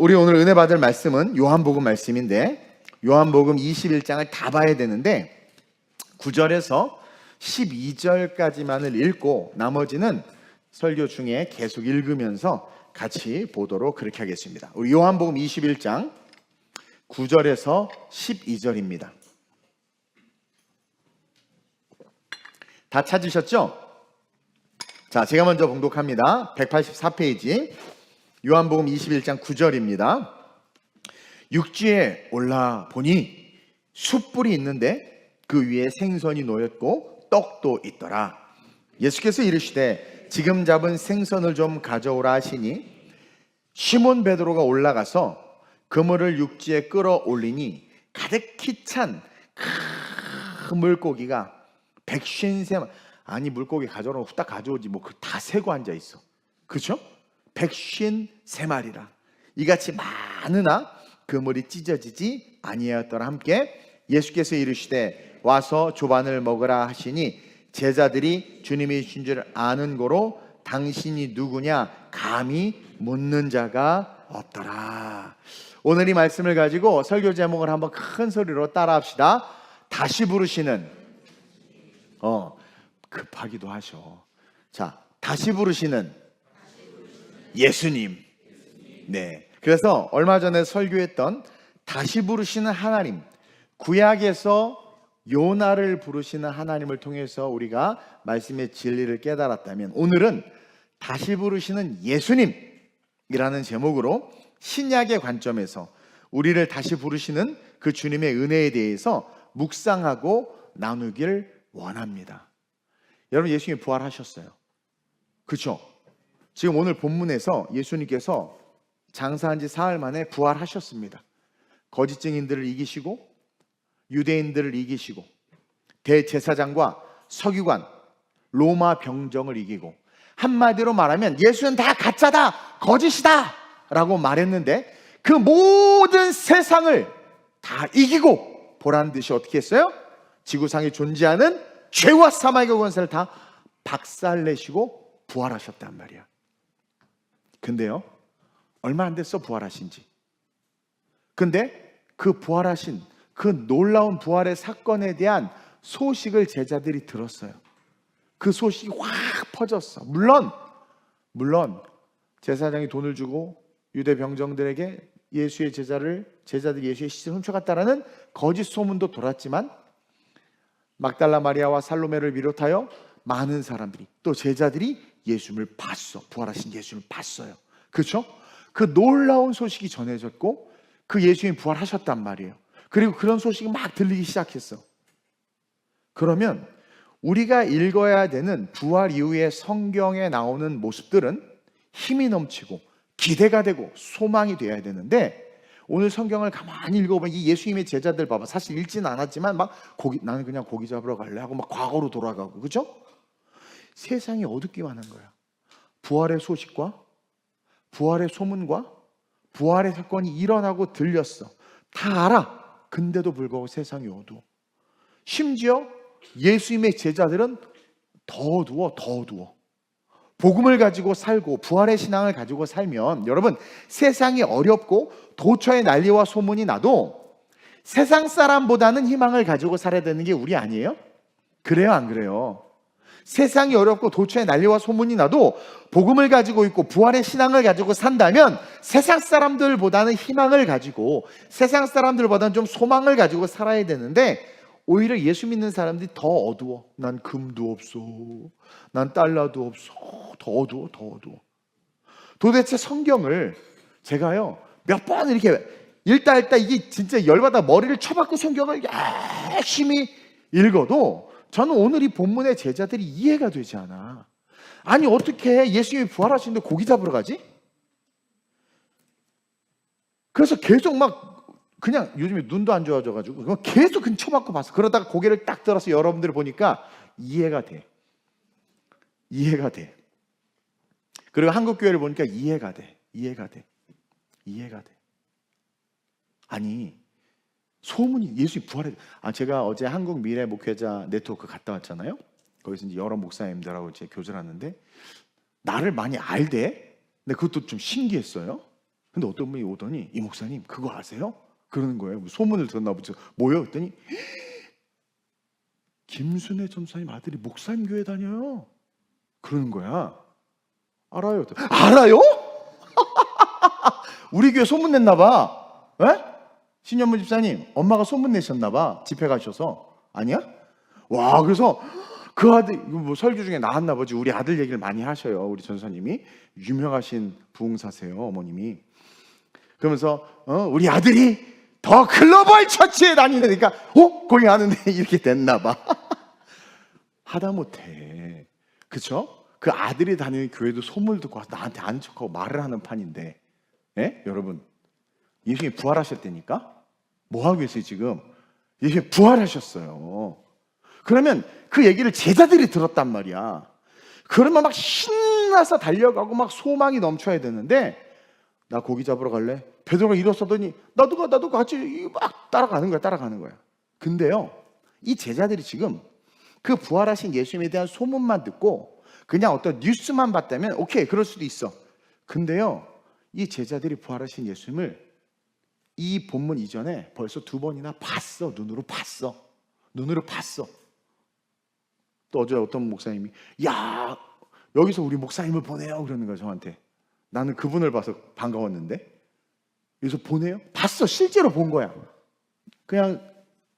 우리 오늘 은혜 받을 말씀은 요한복음 말씀인데 요한복음 21장을 다 봐야 되는데 9절에서 12절까지만을 읽고 나머지는 설교 중에 계속 읽으면서 같이 보도록 그렇게 하겠습니다. 우리 요한복음 21장 9절에서 12절입니다. 다 찾으셨죠? 자, 제가 먼저 봉독합니다. 184페이지 요한복음 21장 9절입니다. 육지에 올라보니 숯불이 있는데 그 위에 생선이 놓였고 떡도 있더라. 예수께서 이르시되 지금 잡은 생선을 좀 가져오라 하시니 시몬 베드로가 올라가서 그물을 육지에 끌어올리니 가득히 찬 큰 물고기가 153마리. 아니 물고기 가져오라고 후딱 가져오지 뭐 다 세고 앉아있어. 그렇죠? 153마리라. 이같이 많으나 그물이 찢어지지 아니하였더라. 함께 예수께서 이르시되 와서 조반을 먹으라 하시니 제자들이 주님이 주신 줄 아는 고로 당신이 누구냐 감히 묻는 자가 없더라. 오늘 이 말씀을 가지고 설교 제목을 한번 큰 소리로 따라합시다. 다시 부르시는 급하기도 하셔. 자, 다시 부르시는 예수님. 네. 그래서 얼마 전에 설교했던 다시 부르시는 하나님, 구약에서 요나를 부르시는 하나님을 통해서 우리가 말씀의 진리를 깨달았다면 오늘은 다시 부르시는 예수님이라는 제목으로 신약의 관점에서 우리를 다시 부르시는 그 주님의 은혜에 대해서 묵상하고 나누길 원합니다. 여러분, 예수님이 부활하셨어요. 그렇죠? 지금 오늘 본문에서 예수님께서 장사한 지 사흘 만에 부활하셨습니다. 거짓 증인들을 이기시고 유대인들을 이기시고 대제사장과 서기관 로마 병정을 이기고 한마디로 말하면 예수는 다 가짜다, 거짓이다 라고 말했는데 그 모든 세상을 다 이기고 보란 듯이 어떻게 했어요? 지구상에 존재하는 죄와 사망의 권세를 다 박살내시고 부활하셨단 말이야. 근데요, 얼마 안 됐어 부활하신지. 근데 그 부활하신 그 놀라운 부활의 사건에 대한 소식을 제자들이 들었어요. 그 소식이 확 퍼졌어. 물론 제사장이 돈을 주고 유대 병정들에게 예수의 제자들이 예수의 시신을 훔쳐갔다라는 거짓 소문도 돌았지만 막달라 마리아와 살로메를 비롯하여 많은 사람들이 또 제자들이 예수님을 봤어. 부활하신 예수님을 봤어요. 그렇죠? 그 놀라운 소식이 전해졌고 그 예수님이 부활하셨단 말이에요. 그리고 그런 소식이 막 들리기 시작했어. 그러면 우리가 읽어야 되는 부활 이후의 성경에 나오는 모습들은 힘이 넘치고 기대가 되고 소망이 되어야 되는데 오늘 성경을 가만히 읽어보면 이 예수님의 제자들 봐봐. 사실 읽지는 않았지만 막 나는 그냥 고기 잡으러 갈래 하고 막 과거로 돌아가고, 그죠? 세상이 어둡기만 한 거야. 부활의 소식과 부활의 소문과 부활의 사건이 일어나고 들렸어. 다 알아. 근데도 불구하고 세상이 어두워. 심지어 예수님의 제자들은 더 어두워. 복음을 가지고 살고 부활의 신앙을 가지고 살면 여러분 세상이 어렵고 도처에 난리와 소문이 나도 세상 사람보다는 희망을 가지고 살아야 되는 게 우리 아니에요? 그래요, 안 그래요? 세상이 어렵고 도처에 난리와 소문이 나도 복음을 가지고 있고 부활의 신앙을 가지고 산다면 세상 사람들보다는 희망을 가지고 세상 사람들보다는 좀 소망을 가지고 살아야 되는데 오히려 예수 믿는 사람들이 더 어두워. 난 금도 없어. 난 달러도 없어. 더 어두워. 도대체 성경을 제가요 몇 번 이렇게 읽다 이게 진짜 열받아 머리를 쳐박고 성경을 열심히 읽어도 저는 오늘 이 본문의 제자들이 이해가 되지 않아. 아니 어떻게 예수님이 부활하시는데 고기 잡으러 가지? 그래서 계속 막 그냥 요즘에 눈도 안 좋아져가지고 계속 그냥 쳐박고 봤어. 그러다가 고개를 딱 들어서 여러분들을 보니까 이해가 돼. 그리고 한국교회를 보니까 이해가 돼. 아니 소문이 예수님 부활해. 제가 어제 한국 미래 목회자 네트워크 갔다 왔잖아요. 거기서 이제 여러 목사님들하고 이제 교제를 하는데 나를 많이 알대. 근데 그것도 좀 신기했어요. 근데 어떤 분이 오더니 이 목사님 그거 아세요? 그러는 거예요. 소문을 들었나 보죠. 뭐요? 그랬더니 김순애 전사님 아들이 목사님 교회 다녀요. 그러는 거야. 알아요? 알아요? 우리 교회 소문 냈나 봐. 에? 신현무 집사님 엄마가 소문 내셨나 봐. 집회 가셔서. 아니야? 와, 그래서 그 아들 뭐 설교 중에 나왔나 보지. 우리 아들 얘기를 많이 하셔요. 우리 전사님이 유명하신 부흥사세요, 어머님이. 그러면서 우리 아들이 더 글로벌 처치에 다니니까 거기 가는데 이렇게 됐나 봐. 하다못해 그쵸? 그 아들이 다니는 교회도 소문을 듣고 와서 나한테 아는 척하고 말을 하는 판인데, 예? 여러분, 예수님이 부활하셨다니까? 뭐 하고 계세요 지금? 예수님이 부활하셨어요. 그러면 그 얘기를 제자들이 들었단 말이야. 그러면 막 신나서 달려가고 막 소망이 넘쳐야 되는데, 나 고기 잡으러 갈래? 베드로가 일어서더니 나도 같이 막 따라가는 거야. 근데요, 이 제자들이 지금 그 부활하신 예수님에 대한 소문만 듣고 그냥 어떤 뉴스만 봤다면 오케이, 그럴 수도 있어. 근데요, 이 제자들이 부활하신 예수님을 이 본문 이전에 벌써 2번이나 봤어. 눈으로 봤어. 또 어제 어떤 목사님이 야, 여기서 우리 목사님을 보내요 그러는 거야 저한테. 나는 그분을 봐서 반가웠는데 여기서 보내요? 봤어. 실제로 본 거야. 그냥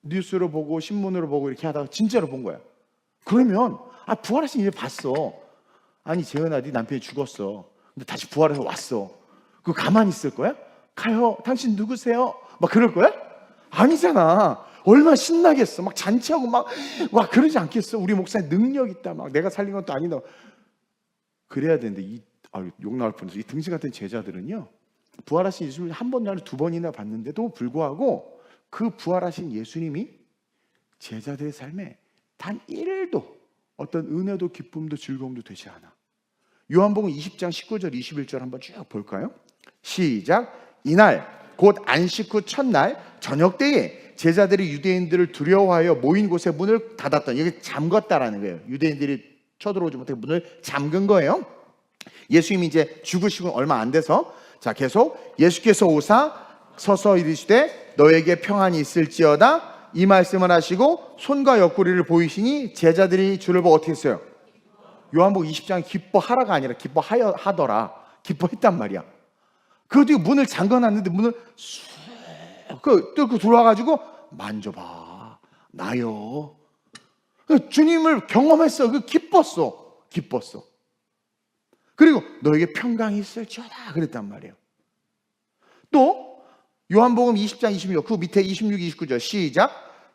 뉴스로 보고 신문으로 보고 이렇게 하다가 진짜로 본 거야. 그러면 부활하신 예수 봤어. 아니 재은아, 네 남편이 죽었어. 근데 다시 부활해서 왔어. 그거 가만히 있을 거야? 가요. 당신 누구세요? 막 그럴 거야? 아니잖아. 얼마나 신나겠어. 막 잔치하고 막 와 그러지 않겠어? 우리 목사님 능력 있다. 막 내가 살린 것도 아니다. 그래야 되는데 욕 나올 뻔해서 이 등신 같은 제자들은요, 부활하신 예수님을 한 번이 아니라 2번이나 봤는데도 불구하고 그 부활하신 예수님이 제자들의 삶에 단 1도 어떤 은혜도 기쁨도 즐거움도 되지 않아. 요한복음 20장 19절 21절 한번 쭉 볼까요? 시작. 이날 곧 안식 후 첫날 저녁 때에 제자들이 유대인들을 두려워하여 모인 곳에 문을 닫았던, 여기 잠갔다라는 거예요. 유대인들이 쳐들어오지 못해 문을 잠근 거예요. 예수님이 이제 죽으시고 얼마 안 돼서, 자 계속 예수께서 오사 서서 이르시되 너에게 평안이 있을지어다 이 말씀을 하시고 손과 옆구리를 보이시니 제자들이 주를 보고 어떻게 했어요? 요한복음 20장 기뻐하라가 아니라 기뻐하더라. 기뻐했단 말이야. 그 뒤에 문을 잠궈놨는데 문을 쑥 뚫고 들어와가지고 만져봐. 나요. 주님을 경험했어. 기뻤어. 그리고 너에게 평강이 있을지어다 그랬단 말이에요. 또 요한복음 20장 26, 그 밑에 26, 29절 시작.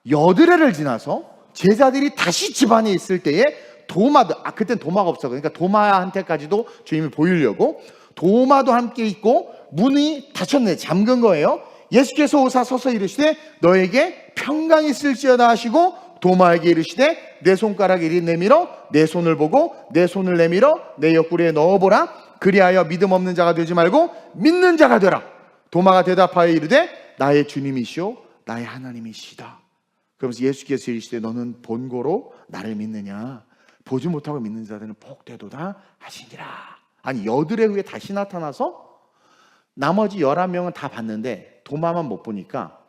여드레를 지나서 제자들이 다시 집안에 있을 때에 도마도, 그땐 도마가 없어. 그러니까 도마한테까지도 주님을 보이려고 도마도 함께 있고 문이 닫혔네. 잠근 거예요. 예수께서 오사 서서 이르시되 너에게 평강이 있을지어다 하시고 도마에게 이르시되 내 손가락에 이리 내밀어 내 손을 보고 내 손을 내밀어 내 옆구리에 넣어보라. 그리하여 믿음 없는 자가 되지 말고 믿는 자가 되라. 도마가 대답하여 이르되 나의 주님이시오 나의 하나님이시다. 그러면서 예수께서 이르시되 너는 본고로 나를 믿느냐? 보지 못하고 믿는 자들은 복되도다 하시니라. 아니 여드레 후에 다시 나타나서 나머지 11명은 다 봤는데 도마만 못 보니까,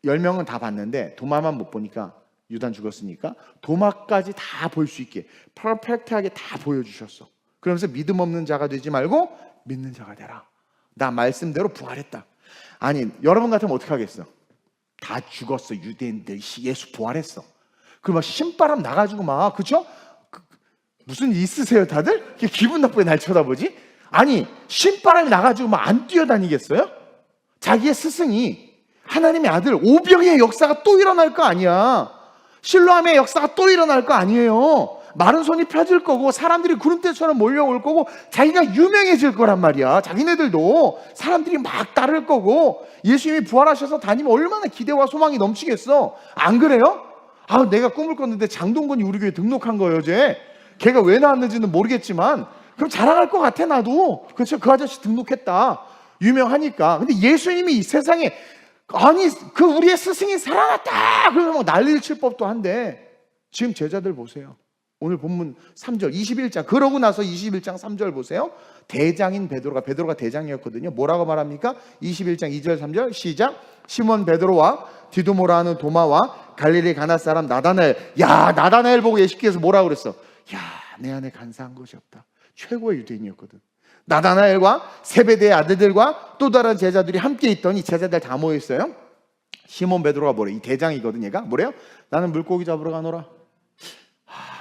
10명은 다 봤는데 도마만 못 보니까, 유단 죽었으니까 도마까지 다 볼 수 있게 퍼펙트하게 다 보여주셨어. 그러면서 믿음 없는 자가 되지 말고 믿는 자가 되라. 나 말씀대로 부활했다. 아니 여러분 같으면 어떻게 하겠어? 다 죽었어. 유대인들 예수 부활했어. 그럼 막 신바람 나가지고 막, 그쵸? 무슨 일 있으세요 다들? 기분 나쁘게 날 쳐다보지? 아니 신바람이 나가지고 막 안 뛰어다니겠어요? 자기의 스승이 하나님의 아들 오병이의 역사가 또 일어날 거 아니야. 실로암의 역사가 또 일어날 거 아니에요. 마른 손이 펴질 거고 사람들이 구름대처럼 몰려올 거고 자기가 유명해질 거란 말이야. 자기네들도 사람들이 막 따를 거고 예수님이 부활하셔서 다니면 얼마나 기대와 소망이 넘치겠어. 안 그래요? 내가 꿈을 꿨는데 장동건이 우리 교회 등록한 거예요 어제. 걔가 왜 나왔는지는 모르겠지만 그럼 자랑할 것 같아 나도. 그렇죠? 그 아저씨 등록했다. 유명하니까. 근데 예수님이 이 세상에 우리의 스승이 살아났다 그러면 막 난리를 칠 법도 한데 지금 제자들 보세요. 오늘 본문 3절 21장 그러고 나서 21장 3절 보세요. 대장인 베드로가 대장이었거든요. 뭐라고 말합니까? 21장 2절 3절 시작. 시몬 베드로와 디두모라 하는 도마와 갈릴리 가나 사람 나다나엘. 야, 나다나엘 보고 예수께서 뭐라고 그랬어? 야, 내 안에 간사한 것이 없다. 최고의 유대인이었거든. 나다나엘과 세베대의 아들들과 또 다른 제자들이 함께 있더니 제자들 다 모여 있어요. 시몬 베드로가 뭐래? 이 대장이거든. 얘가 뭐래요? 나는 물고기 잡으러 가노라.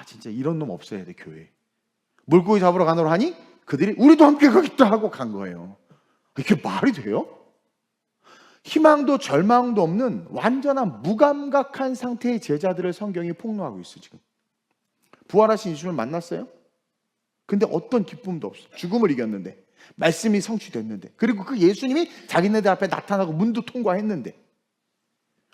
진짜 이런 놈 없어야 돼. 교회에 물고기 잡으러 가노라 하니 그들이 우리도 함께 가겠다 하고 간 거예요. 이게 말이 돼요? 희망도 절망도 없는 완전한 무감각한 상태의 제자들을 성경이 폭로하고 있어. 지금 부활하신 예수님을 만났어요. 근데 어떤 기쁨도 없어. 죽음을 이겼는데, 말씀이 성취됐는데, 그리고 그 예수님이 자기네들 앞에 나타나고 문도 통과했는데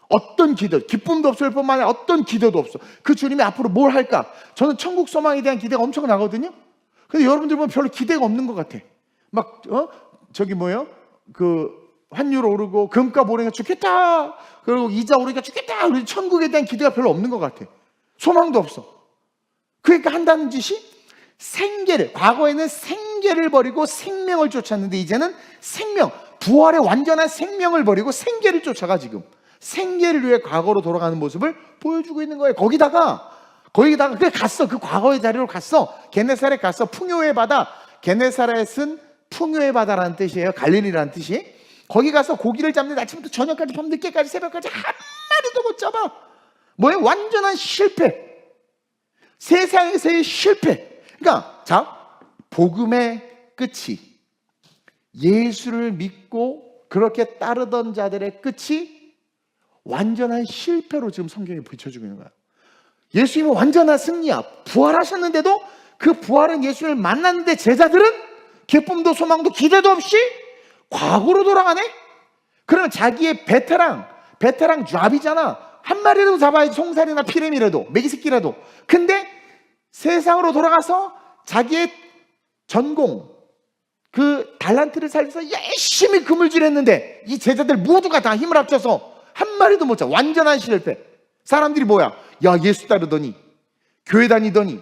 어떤 기쁨도 없을 뿐만 아니라 어떤 기대도 없어. 그 주님이 앞으로 뭘 할까? 저는 천국 소망에 대한 기대가 엄청 나거든요. 근데 여러분들 보면 별로 기대가 없는 것 같아. 막 환율 오르고 금값 오르니까 죽겠다. 그리고 이자 오르니까 죽겠다. 우리 천국에 대한 기대가 별로 없는 것 같아. 소망도 없어. 그러니까 한다는 짓이 과거에는 생계를 버리고 생명을 쫓았는데 이제는 부활의 완전한 생명을 버리고 생계를 쫓아가. 지금 생계를 위해 과거로 돌아가는 모습을 보여주고 있는 거예요. 거기다가 갔어. 그 과거의 자리로 갔어. 게네사렛 갔어. 풍요의 바다. 게네사렛은 풍요의 바다라는 뜻이에요. 갈릴리라는 뜻이. 거기 가서 고기를 잡는데 아침부터 저녁까지 밤늦게까지 새벽까지 한 마리도 못 잡아. 뭐예요? 완전한 실패. 세상에서의 실패. 그러니까 복음의 끝이, 예수를 믿고 그렇게 따르던 자들의 끝이 완전한 실패로 지금 성경이 비춰주고 있는 거야. 예수님은 완전한 승리야. 부활하셨는데도 그 부활은 예수님을 만났는데 제자들은 기쁨도 소망도 기대도 없이 과거로 돌아가네? 그러면 자기의 베테랑 잡이잖아. 한 마리라도 잡아야지. 송사리나 피레미라도, 메기새끼라도. 근데 세상으로 돌아가서 자기의 전공, 그 달란트를 살려서 열심히 그물질했는데 이 제자들 모두가 다 힘을 합쳐서 한 마리도 못 잡아. 완전한 실패. 사람들이 뭐야? 야, 예수 따르더니, 교회 다니더니,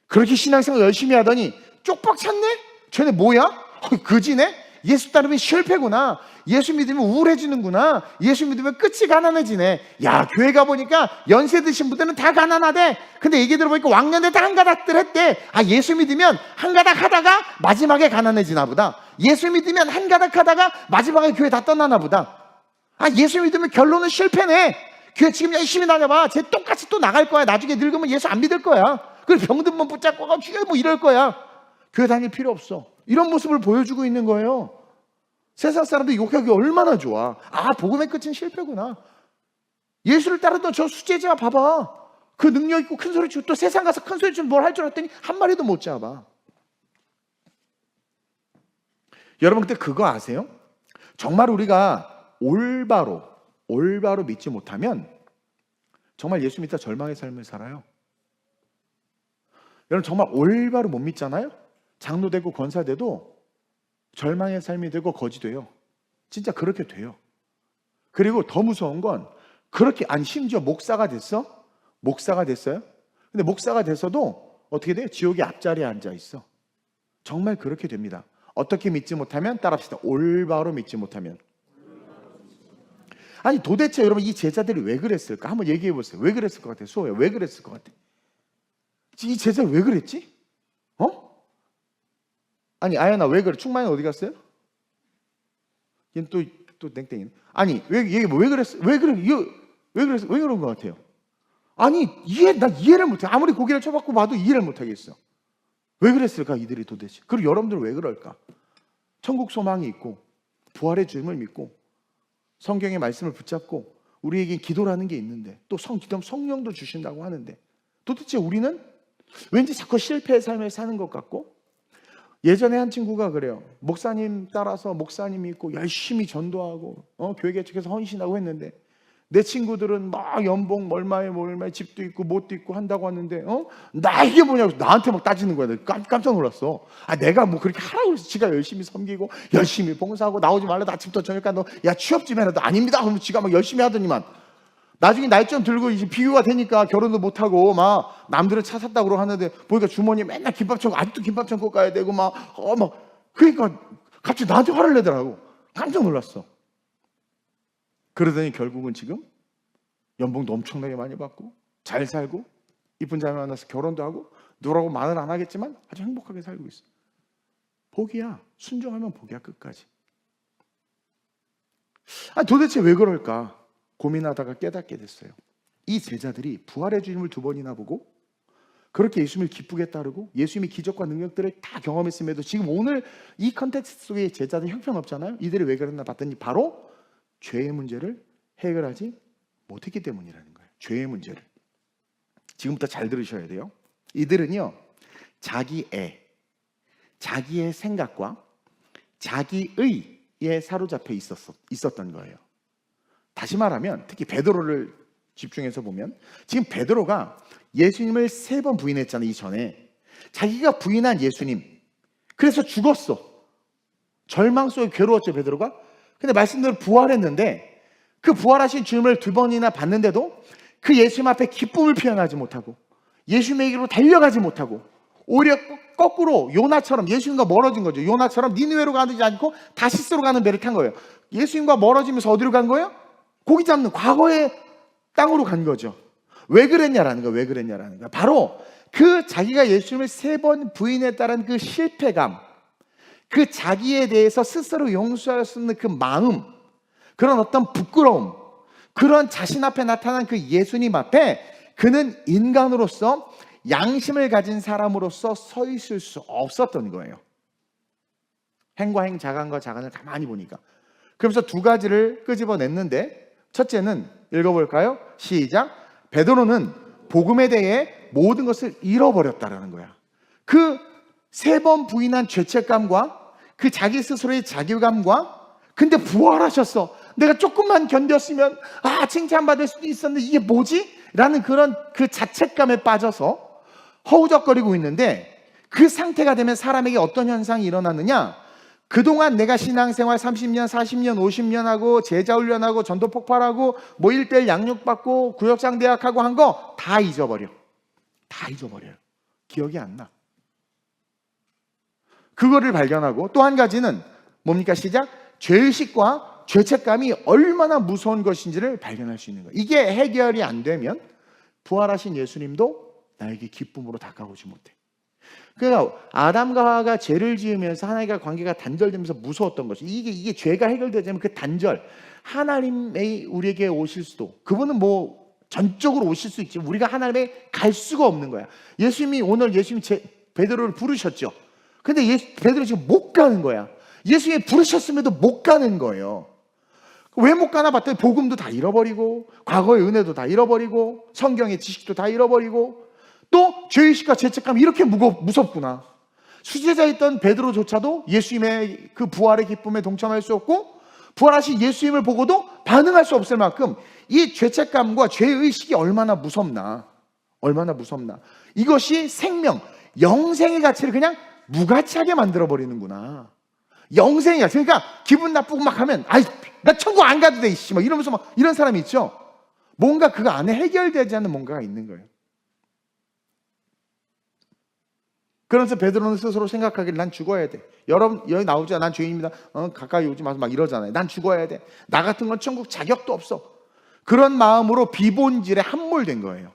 그렇게 신앙생활 열심히 하더니 쪽박 찼네? 쟤네 뭐야? 그지네? 예수 따르면 실패구나. 예수 믿으면 우울해지는구나. 예수 믿으면 끝이 가난해지네. 야, 교회 가보니까 연세 드신 분들은 다 가난하대. 근데 얘기 들어보니까 왕년에 다 한 가닥들 했대. 예수 믿으면 한 가닥 하다가 마지막에 가난해지나 보다. 예수 믿으면 한 가닥 하다가 마지막에 교회 다 떠나나 보다. 예수 믿으면 결론은 실패네. 교회 지금 열심히 다녀봐. 쟤 똑같이 또 나갈 거야. 나중에 늙으면 예수 안 믿을 거야. 그리고 병든 분 붙잡고 뭐 이럴 거야. 교회 다닐 필요 없어. 이런 모습을 보여주고 있는 거예요. 세상 사람들 욕하기 얼마나 좋아. 복음의 끝은 실패구나. 예수를 따르던 저 수제자 봐봐. 그 능력 있고 큰 소리 치고 또 세상 가서 큰 소리 치면 뭘 할 줄 알았더니 한 마리도 못 잡아. 여러분 근데 그거 아세요? 정말 우리가 올바로 믿지 못하면 정말 예수 믿다 절망의 삶을 살아요. 여러분 정말 올바로 못 믿잖아요? 장로 되고 권사 돼도 절망의 삶이 되고 거지 돼요. 진짜 그렇게 돼요. 그리고 더 무서운 건 심지어 목사가 됐어요. 근데 목사가 돼서도 어떻게 돼요? 지옥의 앞자리에 앉아 있어. 정말 그렇게 됩니다. 어떻게 믿지 못하면? 따라합시다. 올바로 믿지 못하면. 도대체 여러분 이 제자들이 왜 그랬을까? 한번 얘기해 보세요. 왜 그랬을 것 같아요? 수호야, 왜 그랬을 것 같아? 이 제자들 왜 그랬지? 아연아 왜 그래? 충만이 어디 갔어요? 얘는 또 땡땡이네. 왜 그랬어? 왜 그런 것 같아요? 나 이해를 못해. 아무리 고개를 쳐박고 봐도 이해를 못하겠어. 왜 그랬을까 이들이 도대체? 그리고 여러분들은 왜 그럴까? 천국 소망이 있고 부활의 주님을 믿고 성경의 말씀을 붙잡고 우리에게 기도라는 게 있는데 또 성령도 주신다고 하는데 도대체 우리는 왠지 자꾸 실패의 삶을 사는 것 같고. 예전에 한 친구가 그래요. 목사님 따라서 목사님 믿고 열심히 전도하고 교회 개척해서 헌신하고 했는데 내 친구들은 막 연봉 얼마에 집도 있고 못도 있고 한다고 하는데 나 이게 뭐냐고 나한테 막 따지는 거야. 깜짝 놀랐어. 내가 뭐 그렇게 하라고 해서 지가 열심히 섬기고 열심히 봉사하고 나오지 말라도 아침부터 저녁까지 야 취업 좀 해라도 아닙니다. 그러면 지가 막 열심히 하더니만 나중에 나이 좀 들고 이제 비교가 되니까 결혼도 못하고 막 남들은 차 샀다고 그러고 하는데 보니까 주머니에 맨날 김밥 천국, 아직도 김밥 천국 가야 되고 그러니까 갑자기 나한테 화를 내더라고. 깜짝 놀랐어. 그러더니 결국은 지금 연봉도 엄청나게 많이 받고 잘 살고 이쁜 자매 만나서 결혼도 하고 누구라고 말은 안 하겠지만 아주 행복하게 살고 있어. 복이야. 순종하면 복이야, 끝까지. 도대체 왜 그럴까 고민하다가 깨닫게 됐어요. 이 제자들이 부활의 주님을 2번이나 보고 그렇게 예수님을 기쁘게 따르고 예수님의 기적과 능력들을 다 경험했음에도 지금 오늘 이 컨텍스트 속의 제자들 형편없잖아요. 이들이 왜 그랬나 봤더니 바로 죄의 문제를 해결하지 못했기 때문이라는 거예요. 죄의 문제를. 지금부터 잘 들으셔야 돼요. 이들은요, 자기의 생각과 자기의에 사로잡혀 있었던 거예요. 다시 말하면 특히 베드로를 집중해서 보면 지금 베드로가 예수님을 3번 부인했잖아요. 이전에 자기가 부인한 예수님, 그래서 죽었어. 절망 속에 괴로웠죠, 베드로가. 근데 말씀대로 부활했는데 그 부활하신 주님을 2번이나 봤는데도 그 예수님 앞에 기쁨을 표현하지 못하고 예수님에게로 달려가지 못하고 오히려 거꾸로 요나처럼 예수님과 멀어진 거죠. 요나처럼 니느웨로 가지 않고 다시스로 가는 배를 탄 거예요. 예수님과 멀어지면서 어디로 간 거예요? 고기 잡는 과거의 땅으로 간 거죠. 왜 그랬냐라는 거예요. 바로 그 자기가 예수님을 3번 부인했다는 그 실패감, 그 자기에 대해서 스스로 용서할 수 없는 그 마음, 그런 어떤 부끄러움, 그런 자신 앞에 나타난 그 예수님 앞에 그는 인간으로서 양심을 가진 사람으로서 서 있을 수 없었던 거예요. 행과 행, 자간과 자간을 가만히 보니까. 그러면서 2가지를 끄집어냈는데, 첫째는 읽어볼까요? 시작. 베드로는 복음에 대해 모든 것을 잃어버렸다라는 거야. 그 3번 부인한 죄책감과 그 자기 스스로의 자기감과, 근데 부활하셨어. 내가 조금만 견뎠으면 칭찬받을 수도 있었는데 이게 뭐지? 라는 그런 그 자책감에 빠져서 허우적거리고 있는데, 그 상태가 되면 사람에게 어떤 현상이 일어나느냐? 그동안 내가 신앙생활 30년, 40년, 50년 하고 제자 훈련하고 전도 폭발하고 1:1 양육받고 구역장 대학하고 한 거 다 잊어버려. 다 잊어버려요. 기억이 안 나. 그거를 발견하고, 또 한 가지는 뭡니까? 시작. 죄의식과 죄책감이 얼마나 무서운 것인지를 발견할 수 있는 거예요. 이게 해결이 안 되면 부활하신 예수님도 나에게 기쁨으로 다가오지 못해. 그러니까 아담과 하와가 죄를 지으면서 하나님과 관계가 단절되면서 무서웠던 것이, 이게 죄가 해결되자면 그 단절, 하나님의 우리에게 오실 수도, 그분은 전적으로 오실 수 있지, 우리가 하나님에 갈 수가 없는 거야. 예수님이 오늘 베드로를 부르셨죠. 근데 베드로 지금 못 가는 거야. 예수님이 부르셨음에도 못 가는 거예요. 왜 못 가나 봤더니 복음도 다 잃어버리고 과거의 은혜도 다 잃어버리고 성경의 지식도 다 잃어버리고 또 죄의식과 죄책감이 이렇게 무섭구나. 수제자였던 베드로조차도 예수님의 그 부활의 기쁨에 동참할 수 없고 부활하신 예수님을 보고도 반응할 수 없을 만큼 이 죄책감과 죄의식이 얼마나 무섭나. 이것이 생명, 영생의 가치를 그냥 무가치하게 만들어버리는구나. 영생의 가치. 그러니까 기분 나쁘고 막 하면 나 천국 안 가도 돼 막 이러면서 막 이런 사람이 있죠. 뭔가 그 안에 해결되지 않는 뭔가가 있는 거예요. 그러면서 베드로는 스스로 생각하기를 난 죽어야 돼. 여러분 여기 나오자 난 죄인입니다. 가까이 오지 마서 막 이러잖아요. 난 죽어야 돼. 나 같은 건 천국 자격도 없어. 그런 마음으로 비본질에 함몰된 거예요.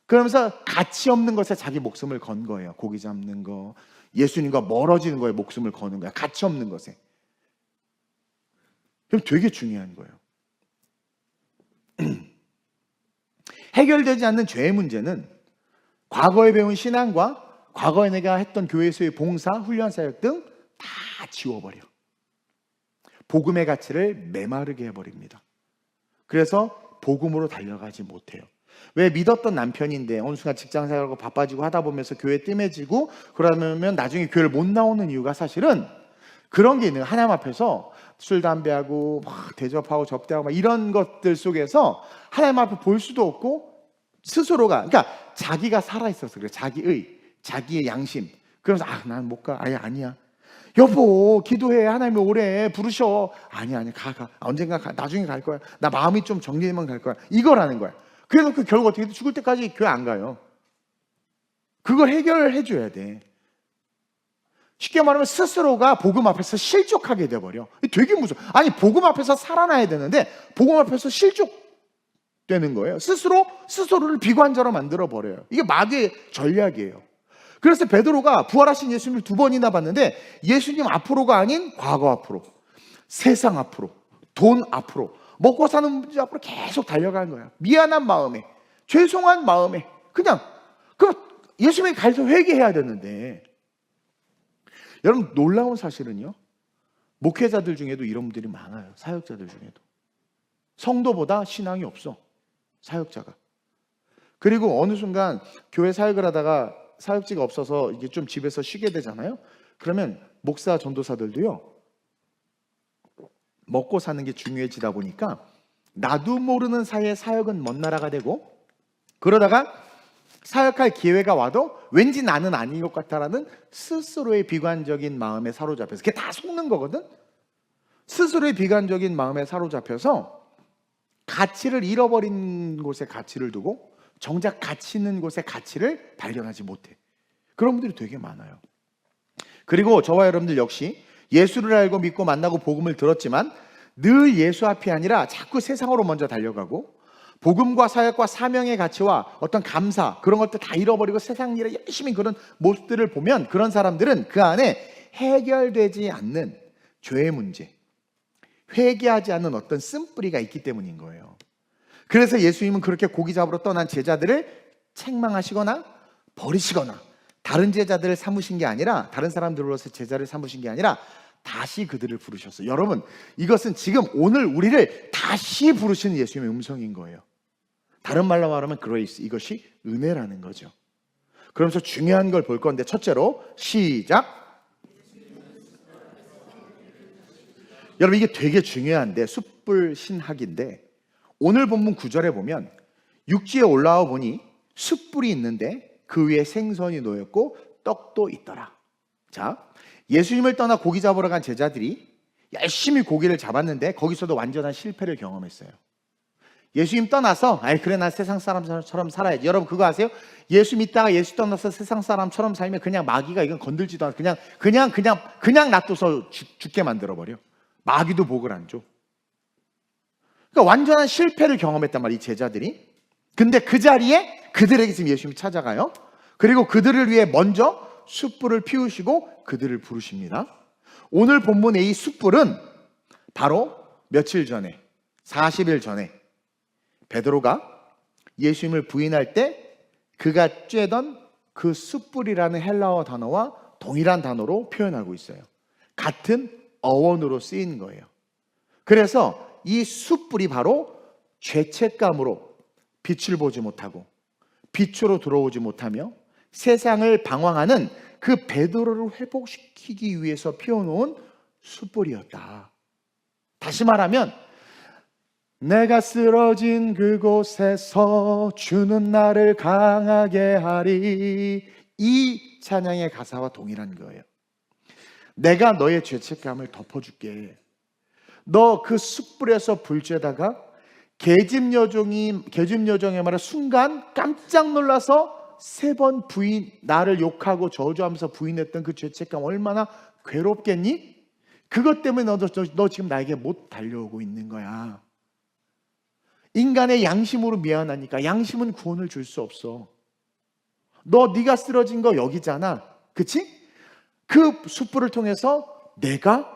그러면서 가치 없는 것에 자기 목숨을 건 거예요. 고기 잡는 거, 예수님과 멀어지는 거에 목숨을 거는 거야. 가치 없는 것에. 그럼 되게 중요한 거예요. 해결되지 않는 죄의 문제는 과거에 배운 신앙과 과거에 내가 했던 교회에서의 봉사, 훈련 사역 등 다 지워버려. 복음의 가치를 메마르게 해버립니다. 그래서 복음으로 달려가지 못해요. 왜 믿었던 남편인데 어느 순간 직장 생활하고 바빠지고 하다 보면서 교회 뜸해지고 그러면 나중에 교회를 못 나오는 이유가 사실은 그런 게 있는 거예요. 하나님 앞에서 술, 담배하고 막 대접하고 접대하고 막 이런 것들 속에서 하나님 앞에 볼 수도 없고 스스로가, 그러니까 자기가 살아있어서 그래요. 자기의 양심. 그러면서 난 못 가. 아니야. 여보, 기도해. 하나님이 오래 부르셔. 아니, 가. 언젠가 가. 나중에 갈 거야. 나 마음이 좀 정리되면 갈 거야. 이거라는 거야. 그래서 결국 어떻게 돼? 죽을 때까지 교회 안 가요. 그걸 해결해 줘야 돼. 쉽게 말하면 스스로가 복음 앞에서 실족하게 돼버려. 되게 무서워. 아니, 복음 앞에서 살아나야 되는데 복음 앞에서 실족되는 거예요. 스스로를 비관자로 만들어버려요. 이게 마귀의 전략이에요. 그래서 베드로가 부활하신 예수님을 2번이나 봤는데 예수님 앞으로가 아닌 과거 앞으로, 세상 앞으로, 돈 앞으로, 먹고 사는 문제 앞으로 계속 달려가는 거야. 미안한 마음에, 죄송한 마음에, 그냥 예수님이 가서 회개해야 되는데, 여러분 놀라운 사실은요, 목회자들 중에도 이런 분들이 많아요. 사역자들 중에도 성도보다 신앙이 없어, 사역자가. 그리고 어느 순간 교회 사역을 하다가 사역지가 없어서 이게 좀 집에서 쉬게 되잖아요. 그러면 목사 전도사들도요, 먹고 사는 게 중요해지다 보니까 나도 모르는 사이에 사역은 먼 나라가 되고, 그러다가 사역할 기회가 와도 왠지 나는 아닌 것 같다라는 스스로의 비관적인 마음에 사로잡혀서, 그게 다 속는 거거든. 스스로의 비관적인 마음에 사로잡혀서 가치를 잃어버린 곳에 가치를 두고 정작 가치 있는 곳에 가치를 발견하지 못해. 그런 분들이 되게 많아요. 그리고 저와 여러분들 역시 예수를 알고 믿고 만나고 복음을 들었지만 늘 예수 앞이 아니라 자꾸 세상으로 먼저 달려가고, 복음과 사역과 사명의 가치와 어떤 감사, 그런 것들 다 잃어버리고 세상 일에 열심히 그런 모습들을 보면, 그런 사람들은 그 안에 해결되지 않는 죄의 문제, 회개하지 않는 어떤 쓴뿌리가 있기 때문인 거예요. 그래서 예수님은 그렇게 고기 잡으러 떠난 제자들을 책망하시거나 버리시거나 다른 제자들을 삼으신 게 아니라, 다른 사람들로서 제자를 삼으신 게 아니라 다시 그들을 부르셨어요. 여러분, 이것은 지금 오늘 우리를 다시 부르시는 예수님의 음성인 거예요. 다른 말로 말하면 그레이스, 이것이 은혜라는 거죠. 그러면서 중요한 걸 볼 건데, 첫째로 시작. 여러분, 이게 되게 중요한데, 숯불 신학인데, 오늘 본문 9절에 보면 육지에 올라와 보니 숯불이 있는데 그 위에 생선이 놓였고 떡도 있더라. 자, 예수님을 떠나 고기 잡으러 간 제자들이 열심히 고기를 잡았는데 거기서도 완전한 실패를 경험했어요. 예수님 떠나서 그래, 난 세상 사람처럼 살아야지. 여러분 그거 아세요? 예수 믿다가 예수 떠나서 세상 사람처럼 살면 그냥 마귀가 이건 건들지도 않고 그냥 놔둬서 죽게 만들어버려. 마귀도 복을 안 줘. 그러니까 완전한 실패를 경험했단 말이에요, 이 제자들이. 근데 그 자리에 그들에게 지금 예수님이 찾아가요. 그리고 그들을 위해 먼저 숯불을 피우시고 그들을 부르십니다. 오늘 본문의 이 숯불은 바로 며칠 전에, 40일 전에 베드로가 예수님을 부인할 때 그가 쬐던 그 숯불이라는 헬라어 단어와 동일한 단어로 표현하고 있어요. 같은 어원으로 쓰인 거예요. 그래서 이 숯불이 바로 죄책감으로 빛을 보지 못하고 빛으로 들어오지 못하며 세상을 방황하는 그 베드로를 회복시키기 위해서 피워놓은 숯불이었다. 다시 말하면 내가 쓰러진 그곳에서 주는 나를 강하게 하리, 이 찬양의 가사와 동일한 거예요. 내가 너의 죄책감을 덮어줄게. 너 그 숯불에서 불 쬐다가 계집 여종의 말에 순간 깜짝 놀라서 3번 나를 욕하고 저주하면서 부인했던 그 죄책감 얼마나 괴롭겠니? 그것 때문에 너 지금 나에게 못 달려오고 있는 거야. 인간의 양심으로 미안하니까. 양심은 구원을 줄 수 없어. 네가 쓰러진 거 여기잖아, 그치? 그 숯불을 통해서 내가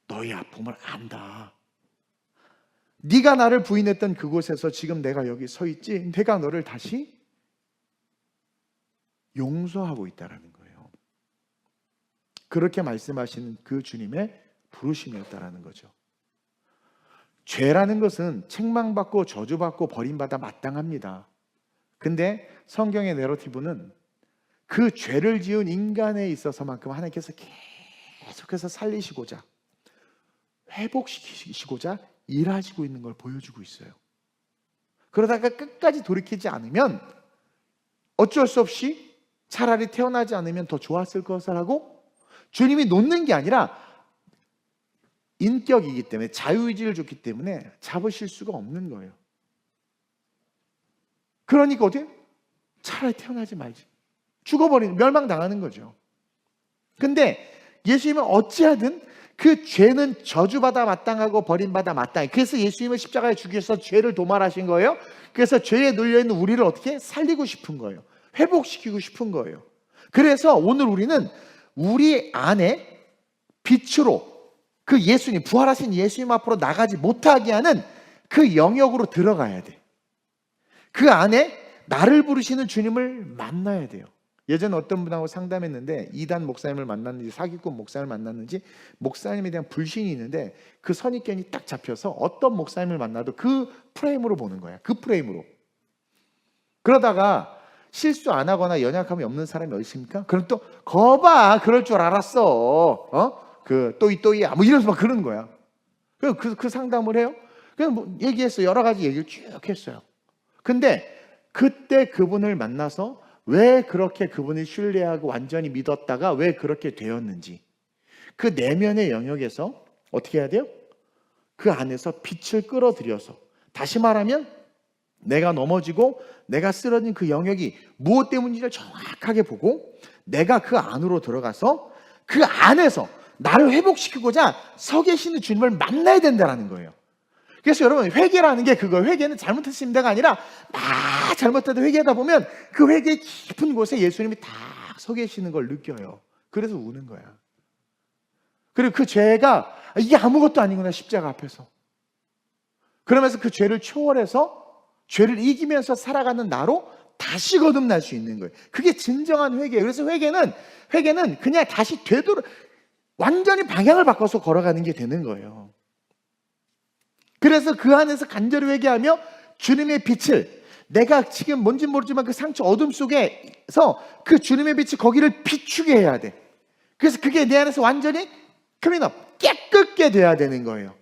너의 아픔을 안다. 네가 나를 부인했던 그곳에서 지금 내가 여기 서 있지. 내가 너를 다시 용서하고 있다라는 거예요. 그렇게 말씀하시는 그 주님의 부르심이었다라는 거죠. 죄라는 것은 책망받고 저주받고 버림받아 마땅합니다. 근데 성경의 내러티브는 그 죄를 지은 인간에 있어서만큼 하나님께서 계속해서 살리시고자, 회복시키시고자 일하시고 있는 걸 보여주고 있어요. 그러다가 끝까지 돌이키지 않으면 어쩔 수 없이 차라리 태어나지 않으면 더 좋았을 것을 하고 주님이 놓는 게 아니라 인격이기 때문에, 자유의지를 줬기 때문에 잡으실 수가 없는 거예요. 그러니까 어떻게? 차라리 태어나지 말지. 죽어버리는, 멸망당하는 거죠. 근데 예수님은 어찌하든 그 죄는 저주받아 마땅하고 버림받아 마땅해. 그래서 예수님은 십자가에 죽여서 죄를 도말하신 거예요. 그래서 죄에 눌려있는 우리를 어떻게 살리고 싶은 거예요. 회복시키고 싶은 거예요. 그래서 오늘 우리는 우리 안에 빛으로 그 예수님, 부활하신 예수님 앞으로 나가지 못하게 하는 그 영역으로 들어가야 돼. 그 안에 나를 부르시는 주님을 만나야 돼요. 예전에 어떤 분하고 상담했는데, 이단 목사님을 만났는지 사기꾼 목사님을 만났는지 목사님에 대한 불신이 있는데, 그 선입견이 딱 잡혀서 어떤 목사님을 만나도 그 프레임으로 보는 거야. 그 프레임으로. 그러다가 실수 안 하거나 연약함이 없는 사람이 어디 있습니까? 그럼 또 거봐, 그럴 줄 알았어. 그 또이또이야, 뭐 이러면서 막 그러는 거야. 그 상담을 해요. 그냥 뭐 얘기했어. 여러 가지 얘기를 쭉 했어요. 근데 그때 그분을 만나서 왜 그렇게 그분을 신뢰하고 완전히 믿었다가 왜 그렇게 되었는지, 그 내면의 영역에서 어떻게 해야 돼요? 그 안에서 빛을 끌어들여서, 다시 말하면 내가 넘어지고 내가 쓰러진 그 영역이 무엇 때문인지를 정확하게 보고 내가 그 안으로 들어가서 그 안에서 나를 회복시키고자 서 계시는 주님을 만나야 된다는 거예요. 그래서 여러분, 회개라는 게 그거예요. 회개는 잘못했습니다가 아니라 막 잘못해도 회개하다 보면 그 회개의 깊은 곳에 예수님이 다 서 계시는 걸 느껴요. 그래서 우는 거야. 그리고 그 죄가 이게 아무것도 아니구나, 십자가 앞에서. 그러면서 그 죄를 초월해서 죄를 이기면서 살아가는 나로 다시 거듭날 수 있는 거예요. 그게 진정한 회개예요. 그래서 회개는 그냥 다시 완전히 방향을 바꿔서 걸어가는 게 되는 거예요. 그래서 그 안에서 간절히 회개하며 주님의 빛을, 내가 지금 뭔지 모르지만 그 상처 어둠 속에서 그 주님의 빛이 거기를 비추게 해야 돼. 그래서 그게 내 안에서 완전히 클린업, 깨끗게 돼야 되는 거예요.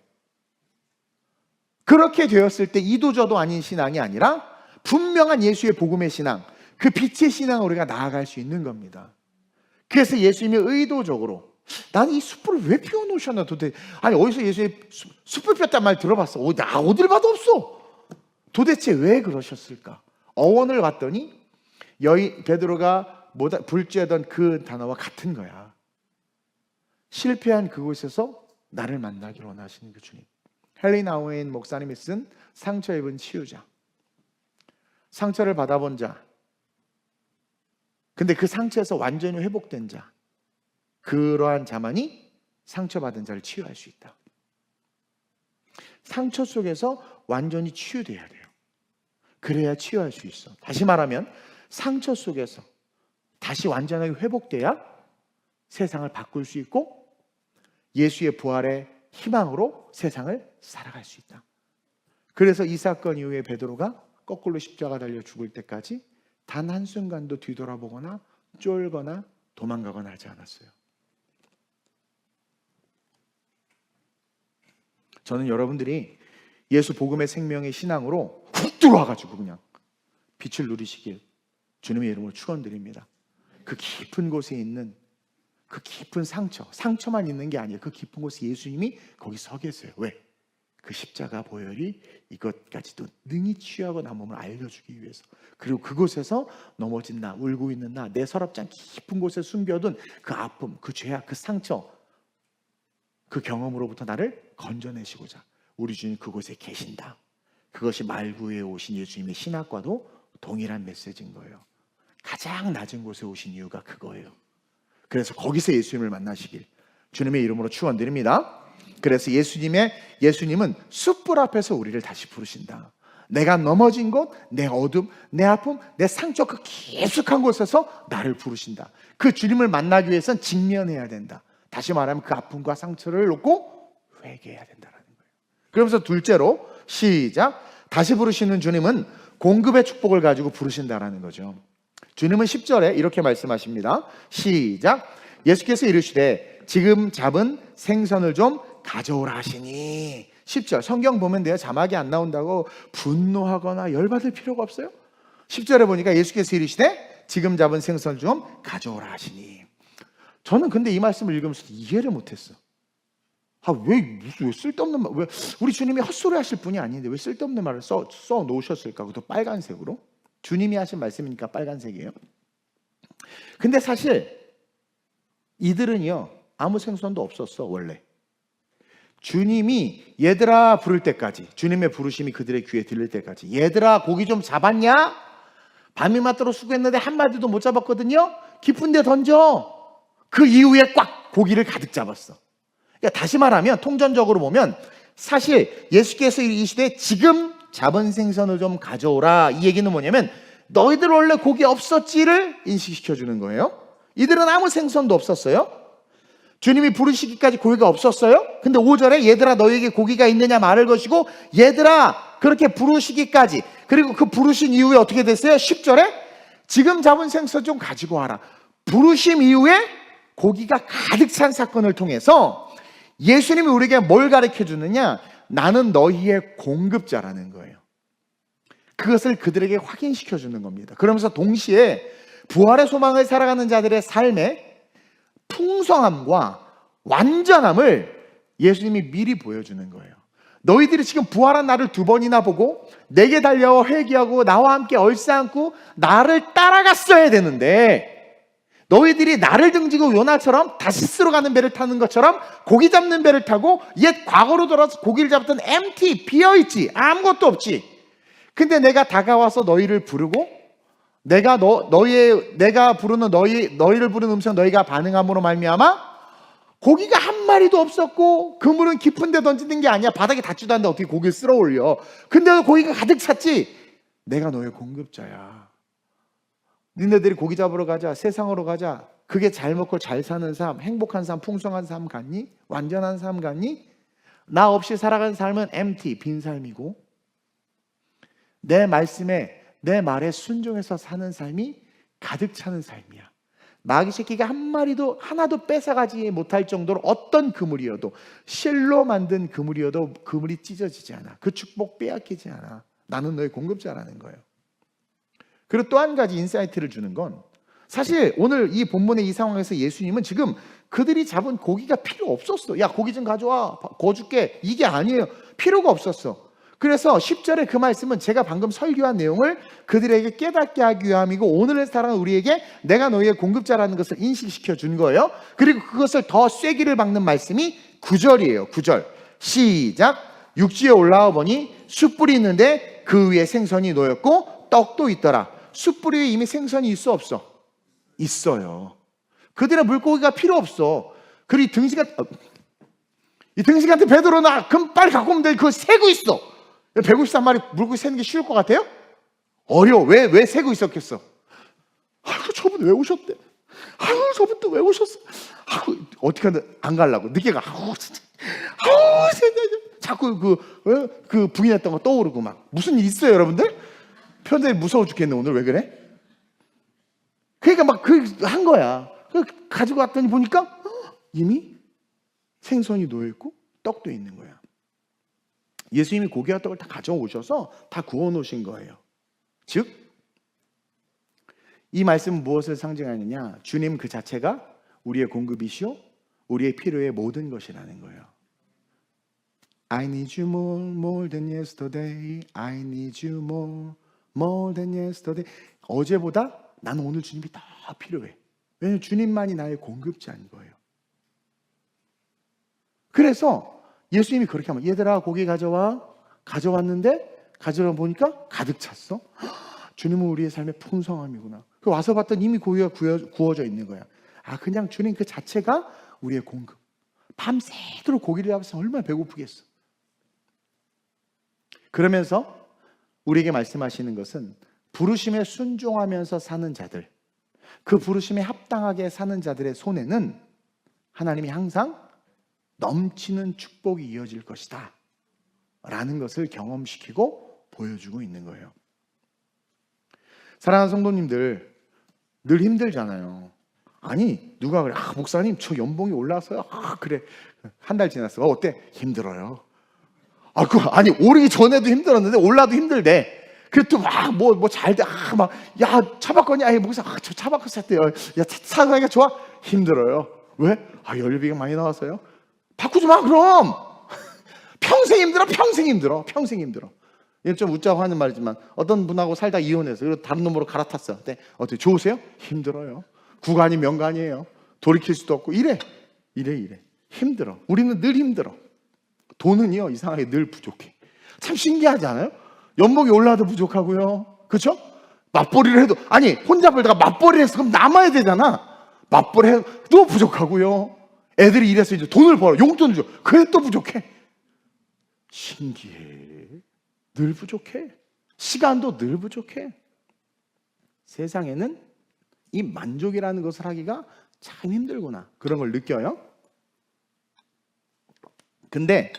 그렇게 되었을 때 이도저도 아닌 신앙이 아니라 분명한 예수의 복음의 신앙, 그 빛의 신앙으로 우리가 나아갈 수 있는 겁니다. 그래서 예수님이 의도적으로, 나는 이 숯불을 왜 피워놓으셨나 도대체. 아니, 어디서 예수님 숯불 폈단 말 들어봤어? 어딜 봐도 없어. 도대체 왜 그러셨을까? 어원을 봤더니 베드로가 불죄하던 그 단어와 같은 거야. 실패한 그곳에서 나를 만나기를 원하시는 그 주님. 헨리 나우인 목사님이 쓴 상처 입은 치유자, 상처를 받아본 자, 근데 그 상처에서 완전히 회복된 자, 그러한 자만이 상처받은 자를 치유할 수 있다. 상처 속에서 완전히 치유돼야 돼요. 그래야 치유할 수 있어. 다시 말하면 상처 속에서 다시 완전하게 회복돼야 세상을 바꿀 수 있고 예수의 부활의 희망으로 세상을 살아갈 수 있다. 그래서 이 사건 이후에 베드로가 거꾸로 십자가 달려 죽을 때까지 단 한순간도 뒤돌아보거나 쫄거나 도망가거나 하지 않았어요. 저는 여러분들이 예수 복음의 생명의 신앙으로 훅 들어와가지고 그냥 빛을 누리시길 주님의 이름으로 축원드립니다. 그 깊은 곳에 있는 그 깊은 상처만 있는 게 아니에요. 그 깊은 곳에 예수님이 거기 서 계세요. 왜? 그 십자가 보혈이 이것까지도 능히 치유하고 나 몸을 알려주기 위해서. 그리고 그곳에서 넘어진 나, 울고 있는 나, 내 서랍장 깊은 곳에 숨겨둔 그 아픔, 그 죄악, 그 상처, 그 경험으로부터 나를 건져내시고자 우리 주님 그곳에 계신다. 그것이 말구에 오신 예수님의 신학과도 동일한 메시지인 거예요. 가장 낮은 곳에 오신 이유가 그거예요. 그래서 거기서 예수님을 만나시길 주님의 이름으로 축원드립니다. 그래서 예수님은 숯불 앞에서 우리를 다시 부르신다. 내가 넘어진 곳, 내 어둠, 내 아픔, 내 상처, 그 깊숙한 곳에서 나를 부르신다. 그 주님을 만나기 위해서는 직면해야 된다. 다시 말하면 그 아픔과 상처를 놓고 회개해야 된다는 거예요. 그러면서 둘째로 시작. 다시 부르시는 주님은 공급의 축복을 가지고 부르신다라는 거죠. 주님은 10절에 이렇게 말씀하십니다. 시작. 예수께서 이르시되 지금 잡은 생선을 좀 가져오라 하시니. 10절 성경 보면 돼요. 자막이 안 나온다고 분노하거나 열받을 필요가 없어요. 10절에 보니까 예수께서 이르시되 지금 잡은 생선을 좀 가져오라 하시니. 저는 근데 이 말씀을 읽으면서 이해를 못했어. 왜 쓸데없는 말, 왜 우리 주님이 헛소리 하실 분이 아닌데 왜 쓸데없는 말을 써 놓으셨을까? 그것도 빨간색으로. 주님이 하신 말씀이니까 빨간색이에요. 근데 사실 이들은요, 아무 생선도 없었어. 원래 주님이 얘들아 부를 때까지, 주님의 부르심이 그들의 귀에 들릴 때까지, 얘들아 고기 좀 잡았냐? 밤이 맞도록 수고했는데 한 마디도 못 잡았거든요. 깊은 데 던져. 그 이후에 꽉 고기를 가득 잡았어. 그러니까 다시 말하면, 통전적으로 보면 사실 예수께서 이 시대에 지금 잡은 생선을 좀 가져오라, 이 얘기는 뭐냐면 너희들 원래 고기 없었지를 인식시켜 주는 거예요. 이들은 아무 생선도 없었어요. 주님이 부르시기까지 고기가 없었어요. 근데 5절에 얘들아 너희에게 고기가 있느냐 말할 것이고, 얘들아 그렇게 부르시기까지, 그리고 그 부르신 이후에 어떻게 됐어요? 10절에 지금 잡은 생선 좀 가지고 와라. 부르심 이후에 고기가 가득 찬 사건을 통해서 예수님이 우리에게 뭘 가르쳐 주느냐? 나는 너희의 공급자라는 거예요. 그것을 그들에게 확인시켜 주는 겁니다. 그러면서 동시에 부활의 소망을 살아가는 자들의 삶의 풍성함과 완전함을 예수님이 미리 보여주는 거예요. 너희들이 지금 부활한 나를 2번이나 보고 내게 달려와 회개하고 나와 함께 얼싸안고 나를 따라갔어야 되는데, 너희들이 나를 등지고 요나처럼 다시스로 가는 배를 타는 것처럼 고기 잡는 배를 타고 옛 과거로 돌아서 고기를 잡던 empty, 비어있지, 아무것도 없지. 근데 내가 다가와서 너희를 부르고 내가 부르는 너희를 부르는 음성 너희가 반응함으로 말미암아 고기가 한 마리도 없었고, 그물은 깊은 데 던지는 게 아니야. 바닥에 닿지도 않는데 어떻게 고기를 쓸어 올려. 근데도 고기가 가득 찼지. 내가 너의 공급자야. 니네들이 고기 잡으러 가자, 세상으로 가자, 그게 잘 먹고 잘 사는 삶, 행복한 삶, 풍성한 삶 같니? 완전한 삶 같니? 나 없이 살아가는 삶은 empty, 빈 삶이고, 내 말씀에, 내 말에 순종해서 사는 삶이 가득 차는 삶이야. 마귀 새끼가 한 마리도 하나도 뺏어가지 못할 정도로 어떤 그물이어도, 실로 만든 그물이어도 그물이 찢어지지 않아. 그 축복 빼앗기지 않아. 나는 너의 공급자라는 거예요. 그리고 또 한 가지 인사이트를 주는 건, 사실 오늘 이 본문의 이 상황에서 예수님은 지금 그들이 잡은 고기가 필요 없었어. 야, 고기 좀 가져와, 구워줄게, 이게 아니에요. 필요가 없었어. 그래서 10절에 그 말씀은 제가 방금 설교한 내용을 그들에게 깨닫게 하기 위함이고, 오늘의 사랑은 우리에게 내가 너희의 공급자라는 것을 인식시켜 준 거예요. 그리고 그것을 더 쐐기를 박는 말씀이 9절이에요. 9절 시작. 육지에 올라와 보니 숯불이 있는데 그 위에 생선이 놓였고 떡도 있더라. 숯불 위에 이미 생선이 있어 없어? 있어요. 그들의 물고기가 필요 없어. 그리고 이 등식한테 베드로나 그럼 빨리 갖고 오면 돼. 그거 세고 있어. 153마리 물고기 세는 게 쉬울 것 같아요? 어려워. 왜 세고 있었겠어? 아이고, 저분 왜 오셨대? 아이고, 저분 또 왜 오셨어? 아이고, 어떻게 하든 안 가려고 늦게 가. 아이고, 진짜. 아이고, 자꾸 그 부인했던 거 떠오르고 막. 무슨 일 있어요, 여러분들? 편들이 무서워 죽겠네. 오늘 왜 그래? 그러니까 막 한 거야. 가지고 왔더니 보니까 이미 생선이 놓여있고 떡도 있는 거야. 예수님이 고기와 떡을 다 가져오셔서 다 구워 놓으신 거예요. 즉, 이 말씀은 무엇을 상징하느냐? 주님 그 자체가 우리의 공급이시오, 우리의 필요의 모든 것이라는 거예요. I need you more than yesterday. I need you more than yesterday. 어제보다 나는 오늘 주님이 더 필요해. 왜냐하면 주님만이 나의 공급자인 거예요. 그래서 예수님이 그렇게 하면, 얘들아 고기 가져와. 가져왔는데 가져와 보니까 가득 찼어. 주님은 우리의 삶의 풍성함이구나. 와서 봤더니 이미 고기가 구워져 있는 거야. 그냥 주님 그 자체가 우리의 공급. 밤새도록 고기를 잡아서 얼마나 배고프겠어. 그러면서 우리에게 말씀하시는 것은, 부르심에 순종하면서 사는 자들, 그 부르심에 합당하게 사는 자들의 손에는 하나님이 항상 넘치는 축복이 이어질 것이다 라는 것을 경험시키고 보여주고 있는 거예요. 사랑하는 성도님들, 늘 힘들잖아요. 아니, 누가 그래? 목사님 저 연봉이 올라서요. 그래, 한 달 지났어. 어때? 힘들어요. 아니, 오르기 전에도 힘들었는데 올라도 힘들대. 그 또 막 뭐 잘 돼. 막 야 차 바꿨냐? 목사 저 차 바꿨었대요. 야 차 사기가 좋아? 힘들어요. 왜? 연료비가 많이 나와서요. 바꾸지 마 그럼. 평생 힘들어. 평생 힘들어. 이건 좀 웃자고 하는 말이지만 어떤 분하고 살다 이혼해서 그리고 다른 놈으로 갈아탔어. 근데 어떻게 좋으세요? 힘들어요. 구간이 명간이에요. 돌이킬 수도 없고 이래. 힘들어. 우리는 늘 힘들어. 돈은요 이상하게 늘 부족해. 참 신기하지 않아요? 연봉이 올라도 부족하고요. 그렇죠? 맞벌이를 해도 아니 혼자 벌다가 맞벌이를 해서 그럼 남아야 되잖아. 맞벌이 해도 부족하고요. 애들이 일해서 이제 돈을 벌어. 용돈을 줘. 그래 또 부족해. 신기해. 늘 부족해. 시간도 늘 부족해. 세상에는 이 만족이라는 것을 하기가 참 힘들구나. 그런 걸 느껴요. 근데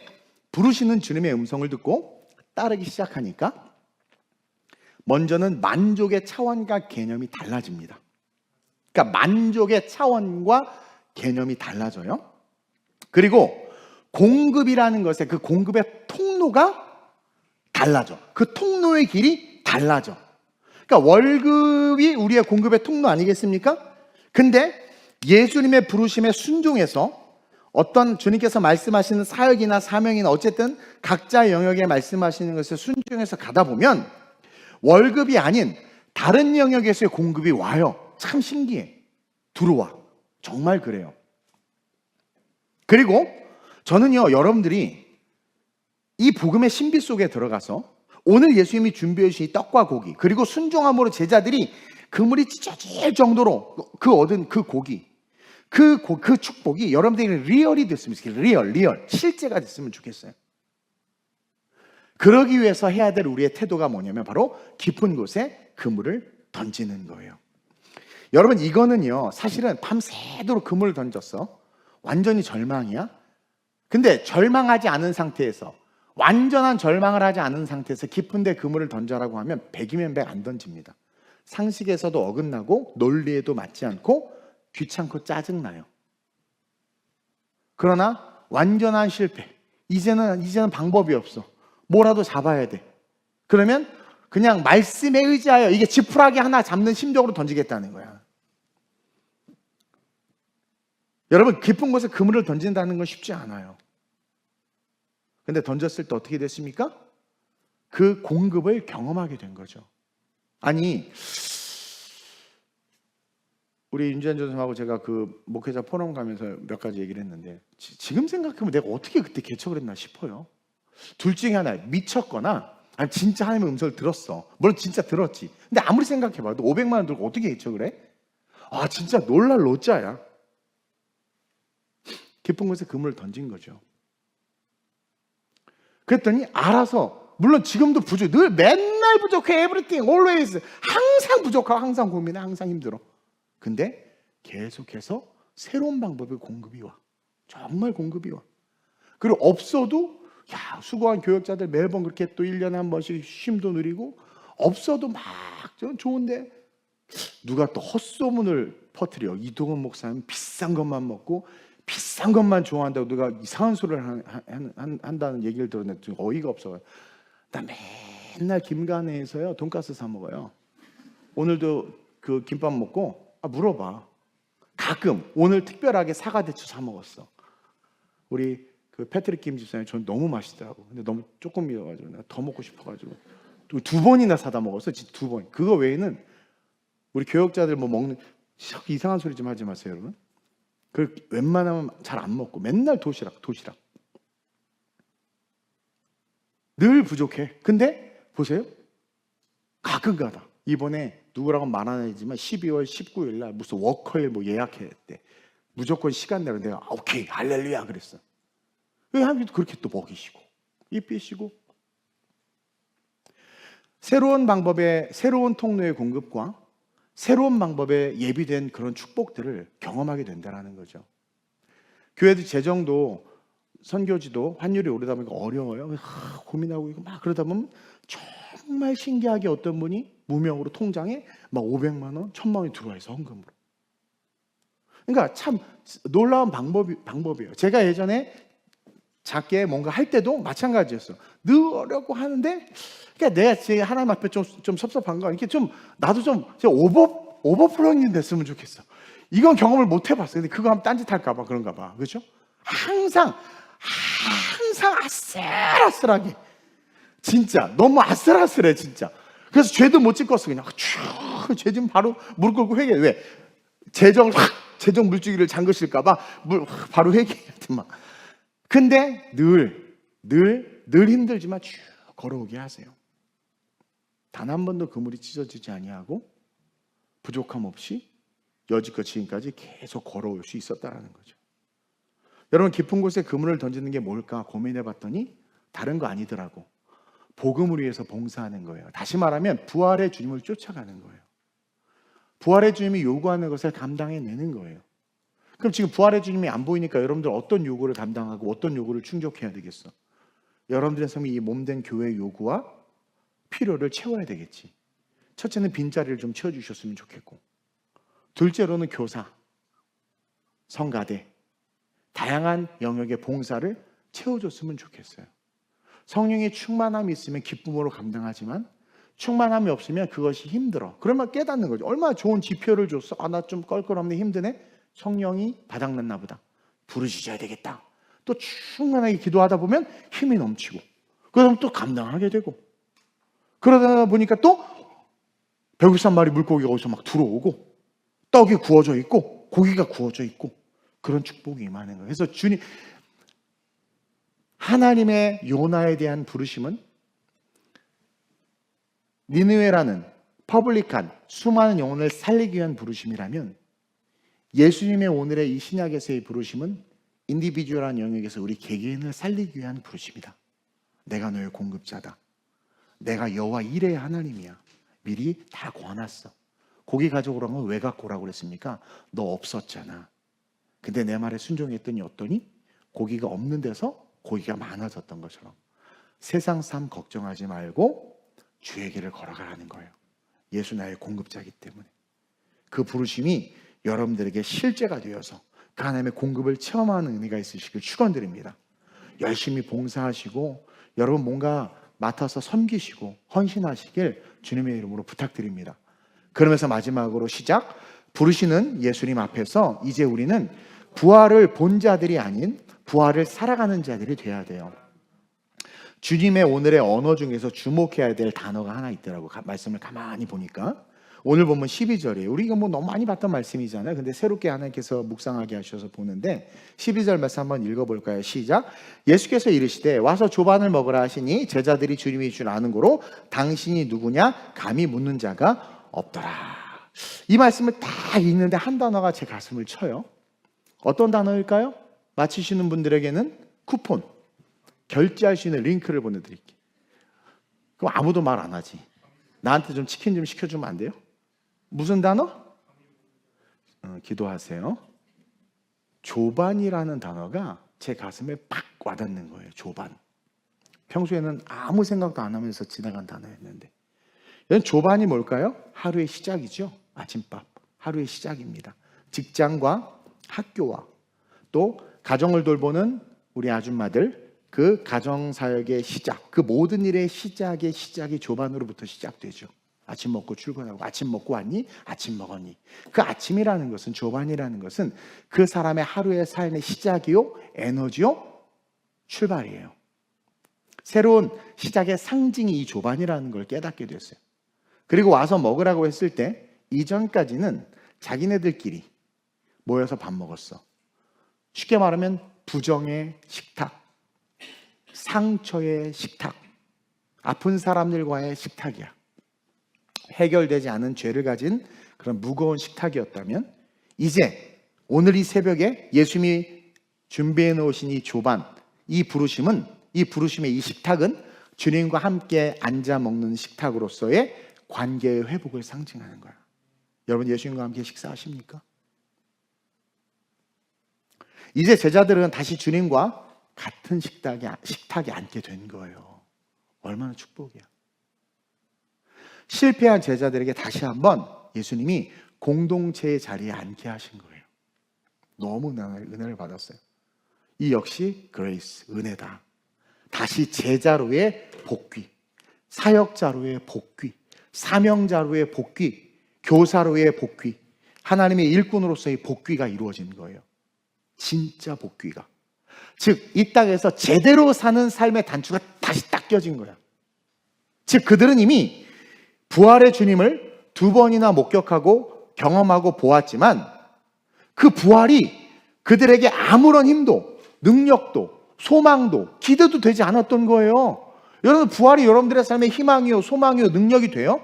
부르시는 주님의 음성을 듣고 따르기 시작하니까 먼저는 만족의 차원과 개념이 달라집니다. 그러니까 만족의 차원과 개념이 달라져요. 그리고 공급이라는 것의 그 공급의 통로가 달라져. 그 통로의 길이 달라져. 그러니까 월급이 우리의 공급의 통로 아니겠습니까? 근데 예수님의 부르심에 순종해서 어떤 주님께서 말씀하시는 사역이나 사명이나 어쨌든 각자의 영역에 말씀하시는 것을 순종해서 가다 보면 월급이 아닌 다른 영역에서의 공급이 와요. 참 신기해. 들어와. 정말 그래요. 그리고 저는요, 여러분들이 이 복음의 신비 속에 들어가서 오늘 예수님이 준비해 주신 떡과 고기, 그리고 순종함으로 제자들이 그물이 찢어질 정도로 그 얻은 그 고기, 그 축복이 여러분들에게 리얼이 됐으면 좋겠어요. 리얼 실제가 됐으면 좋겠어요. 그러기 위해서 해야 될 우리의 태도가 뭐냐면 바로 깊은 곳에 그물을 던지는 거예요. 여러분 이거는요 사실은 밤새도록 그물을 던졌어. 완전히 절망이야. 근데 절망하지 않은 상태에서, 완전한 절망을 하지 않은 상태에서 깊은 데 그물을 던져라고 하면 100이면 100 안 던집니다. 상식에서도 어긋나고 논리에도 맞지 않고 귀찮고 짜증나요. 그러나 완전한 실패, 이제는 방법이 없어. 뭐라도 잡아야 돼. 그러면 그냥 말씀에 의지하여 이게 지푸라기 하나 잡는 심정으로 던지겠다는 거야. 여러분 깊은 곳에 그물을 던진다는 건 쉽지 않아요. 근데 던졌을 때 어떻게 됐습니까? 그 공급을 경험하게 된 거죠. 아니 우리 윤지한 전사하고 제가 그 목회자 포럼 가면서 몇 가지 얘기를 했는데 지금 생각하면 내가 어떻게 그때 개척을 했나 싶어요. 둘 중에 하나, 미쳤거나 아니 진짜 하나님의 음성을 들었어. 물론 진짜 들었지. 근데 아무리 생각해봐도 500만 원 들고 어떻게 개척을 해? 아 진짜 놀랄 노자야. 깊은 곳에 그물을 던진 거죠. 그랬더니 알아서, 물론 지금도 늘 맨날 부족해. everything, always. 항상 부족하고 항상 고민해. 항상 힘들어. 근데 계속해서 새로운 방법의 공급이 와. 정말 공급이 와. 그리고 없어도 수고한 교역자들 매번 그렇게 또 1년에 한 번씩 쉼도 누리고, 없어도 막 좋은데 누가 또 헛소문을 퍼뜨려. 이동훈 목사는 비싼 것만 먹고 비싼 것만 좋아한다고 누가 이상한 소리를 한다는 얘기를 들었는데 좀 어이가 없어요. 나 맨날 김간에서요 돈가스 사 먹어요. 오늘도 그 김밥 먹고 물어봐. 가끔 오늘 특별하게 사과대추 사 먹었어. 우리 그 패트릭 김 집사님 전 너무 맛있더라고. 근데 너무 조금이어가지고 내가 더 먹고 싶어가지고 또 2번이나 사다 먹었어. 진짜 2번. 그거 외에는 우리 교역자들 뭐 먹는 이상한 소리 좀 하지 마세요, 여러분. 그 웬만하면 잘 안 먹고 맨날 도시락. 늘 부족해. 근데 보세요. 가끔가다. 이번에 누구라고 말 안 하지만 12월 19일 날 무슨 워커힐 뭐 예약했대. 무조건 시간 내로 내가 오케이 할렐루야 그랬어. 하나님도 그렇게 또 먹이시고 입히시고, 새로운 방법의 새로운 통로의 공급과 새로운 방법에 예비된 그런 축복들을 경험하게 된다는 거죠. 교회도 재정도 선교지도 환율이 오르다 보니까 어려워요. 고민하고 있고 막 그러다 보면 정말 신기하게 어떤 분이 무명으로 통장에 막 500만 원, 1000만 원이 들어와 있어, 헌금으로. 그러니까 참 놀라운 방법이에요. 제가 예전에 작게 뭔가 할 때도 마찬가지였어. 넣으려고 하는데, 그러니까 내가 제 하나님 앞에 좀 섭섭한 거, 이렇게 좀 나도 좀 오버플로잉 됐으면 좋겠어. 이건 경험을 못 해봤어. 근데 그거 하면 딴짓할까봐 그런가봐. 그렇죠? 항상 아슬아슬하게, 진짜 너무 아슬아슬해 진짜. 그래서 죄도 못 짓겠어. 그냥 죄 좀 바로 무릎 꿇고 회개해. 왜? 재정 물주기를 잠그실까봐 바로 회개해야 돼 막. 근데 늘 힘들지만 쭉 걸어오게 하세요. 단 한 번도 그물이 찢어지지 아니하고 부족함 없이 여지껏 지금까지 계속 걸어올 수 있었다라는 거죠. 여러분, 깊은 곳에 그물을 던지는 게 뭘까 고민해 봤더니 다른 거 아니더라고. 복음을 위해서 봉사하는 거예요. 다시 말하면 부활의 주님을 쫓아가는 거예요. 부활의 주님이 요구하는 것을 감당해내는 거예요. 그럼 지금 부활의 주님이 안 보이니까 여러분들 어떤 요구를 감당하고 어떤 요구를 충족해야 되겠어? 여러분들의 삶이 이 몸된 교회의 요구와 필요를 채워야 되겠지. 첫째는 빈자리를 좀 채워주셨으면 좋겠고, 둘째로는 교사, 성가대, 다양한 영역의 봉사를 채워줬으면 좋겠어요. 성령의 충만함이 있으면 기쁨으로 감당하지만 충만함이 없으면 그것이 힘들어. 그러면 깨닫는 거죠. 얼마나 좋은 지표를 줬어. 나 좀 껄끄럽네, 힘드네. 성령이 바닥났나 보다. 부르짖어야 되겠다. 또 충만하게 기도하다 보면 힘이 넘치고, 그러면 또 감당하게 되고, 그러다 보니까 또 163마리 물고기가 어디서 막 들어오고, 떡이 구워져 있고 고기가 구워져 있고, 그런 축복이 임하는 거예요. 그래서 주님, 하나님의 요나에 대한 부르심은 니느웨라는 퍼블릭한 수많은 영혼을 살리기 위한 부르심이라면, 예수님의 오늘의 이 신약에서의 부르심은 인디비주얼한 영역에서 우리 개개인을 살리기 위한 부르심이다. 내가 너의 공급자다. 내가 여호와 이레의 하나님이야. 미리 다 권했어. 고기 가져오라는 건 왜 갖고 오라고 그랬습니까? 너 없었잖아. 근데 내 말에 순종했더니 어떠니? 고기가 없는 데서 고기가 많아졌던 것처럼 세상 삶 걱정하지 말고 주의 길을 걸어가라는 거예요. 예수 나의 공급자이기 때문에. 그 부르심이 여러분들에게 실제가 되어서 그 하나님의 공급을 체험하는 은혜가 있으시길 축원드립니다. 열심히 봉사하시고 여러분 뭔가 맡아서 섬기시고 헌신하시길 주님의 이름으로 부탁드립니다. 그러면서 마지막으로 시작, 부르시는 예수님 앞에서 이제 우리는 부활을 본 자들이 아닌 부활을 살아가는 자들이 돼야 돼요. 주님의 오늘의 언어 중에서 주목해야 될 단어가 하나 있더라고. 말씀을 가만히 보니까 오늘 보면 12절이에요. 우리가 뭐 너무 많이 봤던 말씀이잖아요. 근데 새롭게 하나님께서 묵상하게 하셔서 보는데 12절 말씀 한번 읽어볼까요? 시작. 예수께서 이르시되 와서 조반을 먹으라 하시니 제자들이 주님이 줄 아는 고로 당신이 누구냐 감히 묻는 자가 없더라. 이 말씀을 다 읽는데 한 단어가 제 가슴을 쳐요. 어떤 단어일까요? 맞히시는 분들에게는 쿠폰, 결제할 수 있는 링크를 보내드릴게요. 그럼 아무도 말 안 하지. 나한테 좀 치킨 좀 시켜주면 안 돼요? 무슨 단어? 기도하세요. 조반이라는 단어가 제 가슴에 팍 와닿는 거예요. 조반. 평소에는 아무 생각도 안 하면서 지나간 단어였는데, 조반이 뭘까요? 하루의 시작이죠. 아침밥. 하루의 시작입니다. 직장과 학교와 또 가정을 돌보는 우리 아줌마들, 그 가정사역의 시작, 그 모든 일의 시작이 조반으로부터 시작되죠. 아침 먹고 출근하고, 아침 먹고 왔니? 아침 먹었니? 그 아침이라는 것은, 조반이라는 것은 그 사람의 하루의 삶의 시작이요, 에너지요, 출발이에요. 새로운 시작의 상징이 이 조반이라는 걸 깨닫게 됐어요. 그리고 와서 먹으라고 했을 때 이전까지는 자기네들끼리 모여서 밥 먹었어. 쉽게 말하면 부정의 식탁, 상처의 식탁, 아픈 사람들과의 식탁이야. 해결되지 않은 죄를 가진 그런 무거운 식탁이었다면, 이제 오늘 이 새벽에 예수님이 준비해 놓으신 이 조반, 이 부르심의 이 식탁은 주님과 함께 앉아 먹는 식탁으로서의 관계의 회복을 상징하는 거야. 여러분, 예수님과 함께 식사하십니까? 이제 제자들은 다시 주님과 같은 식탁에 앉게 된 거예요. 얼마나 축복이야. 실패한 제자들에게 다시 한번 예수님이 공동체의 자리에 앉게 하신 거예요. 너무 은혜를 받았어요. 이 역시 그레이스, 은혜다. 다시 제자로의 복귀, 사역자로의 복귀, 사명자로의 복귀, 교사로의 복귀, 하나님의 일꾼으로서의 복귀가 이루어진 거예요. 진짜 복귀가. 즉 이 땅에서 제대로 사는 삶의 단추가 다시 딱 껴진 거야. 즉 그들은 이미 부활의 주님을 2번이나 목격하고 경험하고 보았지만 그 부활이 그들에게 아무런 힘도 능력도 소망도 기대도 되지 않았던 거예요. 여러분, 부활이 여러분들의 삶의 희망이요 소망이요 능력이 돼요?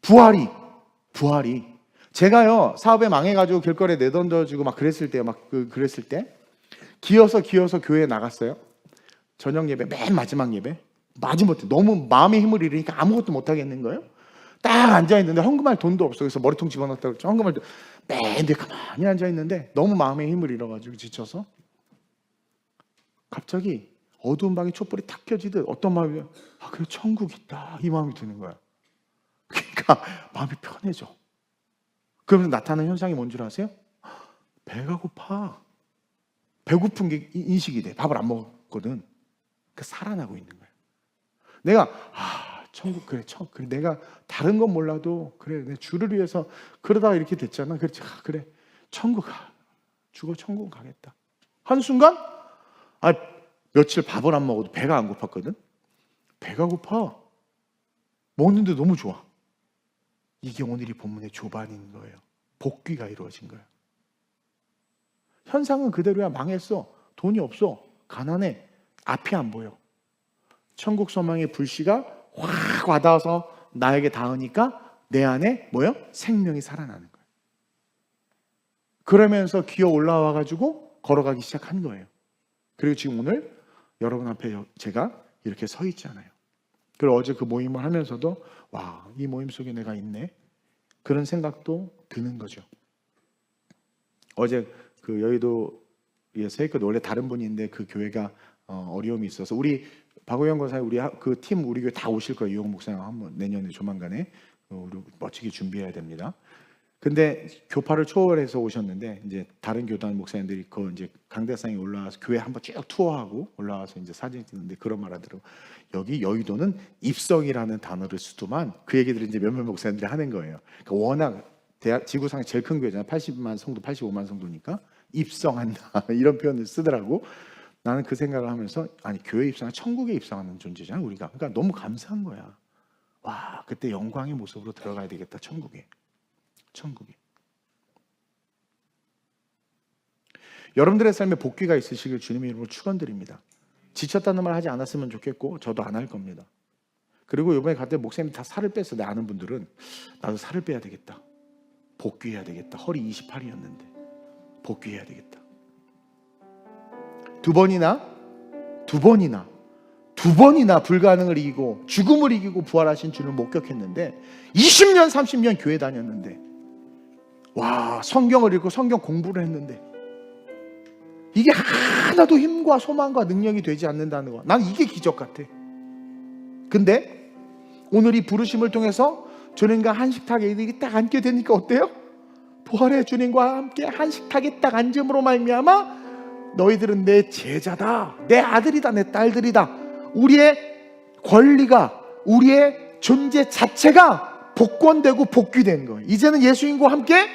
부활이 제가요 사업에 망해가지고 길거리에 내던져주고 막 그랬을 때 그랬을 때 기어서 교회에 나갔어요. 저녁 예배, 맨 마지막 예배. 마지못해 너무 마음의 힘을 잃으니까 아무것도 못 하겠는 거예요. 딱 앉아있는데 헌금할 돈도 없어. 그래서 머리통 집어넣었다고 그랬죠. 헌금할 때 맨 가만히 앉아있는데 너무 마음의 힘을 잃어가지고 지쳐서 갑자기 어두운 방에 촛불이 탁 켜지듯 어떤 마음이 그래 천국 있다 이 마음이 드는 거야. 그러니까 마음이 편해져. 그러면서 나타나는 현상이 뭔 줄 아세요? 배가 고파. 배고픈 게 인식이 돼. 밥을 안 먹었거든. 그 살아나고 있는 거야. 내가 천국 그래 내가 다른 건 몰라도 그래 내 주를 위해서 그러다가 이렇게 됐잖아. 그렇지. 그래 천국 죽어 천국 가겠다. 한순간 며칠 밥을 안 먹어도 배가 안 고팠거든. 배가 고파. 먹는데 너무 좋아. 이게 오늘 이 본문의 조반인 거예요. 복귀가 이루어진 거예요. 현상은 그대로야. 망했어. 돈이 없어. 가난해. 앞이 안 보여. 천국 소망의 불씨가 확 와닿아서 나에게 닿으니까 내 안에 뭐요? 생명이 살아나는 거예요. 그러면서 기어 올라와가지고 걸어가기 시작한 거예요. 그리고 지금 오늘 여러분 앞에 제가 이렇게 서 있잖아요. 그리고 어제 그 모임을 하면서도 이 모임 속에 내가 있네. 그런 생각도 드는 거죠. 어제 그 여의도에 세이크도 원래 다른 분인데 그 교회가 어려움이 있어서 우리 박우영 권사님 우리 그 팀 우리 교회 다 오실 거예요. 이용 목사님 한번 내년에 조만간에 우리 멋지게 준비해야 됩니다. 근데 교파를 초월해서 오셨는데 이제 다른 교단 목사님들이 그 이제 강대상에 올라와서 교회 한번 쭉 투어하고 올라와서 이제 사진 찍는데 그런 말 하더라고. 여기 여의도는 입성이라는 단어를 쓰더만 그 얘기들을 이제 몇몇 목사님들이 하는 거예요. 그러니까 워낙 지구상에 제일 큰 교회잖아요. 80만 성도, 85만 성도니까 입성한다 이런 표현을 쓰더라고. 나는 그 생각을 하면서 교회 입성은 천국에 입성하는 존재잖아 우리가. 그러니까 너무 감사한 거야. 그때 영광의 모습으로 들어가야 되겠다 천국에. 여러분들의 삶에 복귀가 있으시길 주님의 이름으로 축원드립니다. 지쳤다는 말 하지 않았으면 좋겠고 저도 안 할 겁니다. 그리고 이번에 갔더니 목사님이 다 살을 뺐어. 내 아는 분들은 나도 살을 빼야 되겠다. 복귀해야 되겠다. 허리 28이었는데 복귀해야 되겠다. 두 번이나 불가능을 이기고 죽음을 이기고 부활하신 주를 목격했는데 20년 30년 교회 다녔는데 성경을 읽고 성경 공부를 했는데 이게 하나도 힘과 소망과 능력이 되지 않는다는 거. 난 이게 기적 같아. 근데 오늘 이 부르심을 통해서 주님과 한식탁에 이들이 딱 앉게 되니까 어때요? 부활의 주님과 함께 한식탁에 딱 앉음으로 말미암아 너희들은 내 제자다, 내 아들이다, 내 딸들이다. 우리의 권리가, 우리의 존재 자체가 복권되고 복귀된 거예요. 이제는 예수님과 함께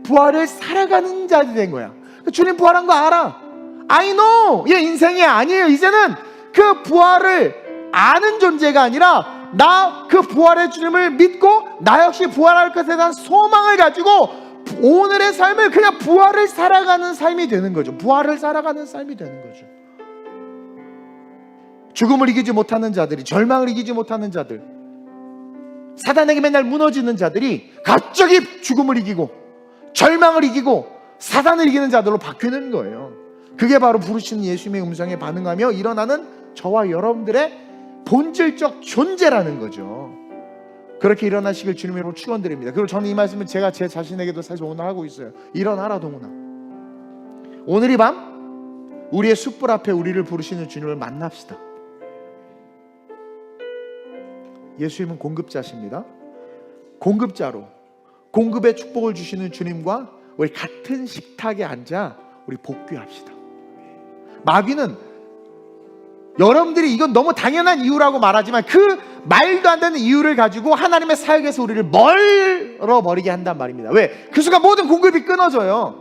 부활을 살아가는 자들이 된 거야. 주님 부활한 거 알아. I know. 얘 인생이 아니에요. 이제는 그 부활을 아는 존재가 아니라 나 그 부활의 주님을 믿고 나 역시 부활할 것에 대한 소망을 가지고 오늘의 삶을 그냥 부활을 살아가는 삶이 되는 거죠. 부활을 살아가는 삶이 되는 거죠. 죽음을 이기지 못하는 자들이, 절망을 이기지 못하는 자들, 사단에게 맨날 무너지는 자들이 갑자기 죽음을 이기고 절망을 이기고 사단을 이기는 자들로 바뀌는 거예요. 그게 바로 부르시는 예수님의 음성에 반응하며 일어나는 저와 여러분들의 본질적 존재라는 거죠. 그렇게 일어나시길 주님의 이름으로 축원드립니다. 그리고 저는 이 말씀을 제가 제 자신에게도 사실 오늘 하고 있어요. 일어나라 동훈아. 오늘 이 밤 우리의 숯불 앞에 우리를 부르시는 주님을 만납시다. 예수님은 공급자십니다. 공급자로 공급의 축복을 주시는 주님과 우리 같은 식탁에 앉아 우리 복귀합시다. 마귀는 여러분들이 이건 너무 당연한 이유라고 말하지만 그 말도 안 되는 이유를 가지고 하나님의 사역에서 우리를 멀어버리게 한단 말입니다. 왜? 그 순간 모든 공급이 끊어져요.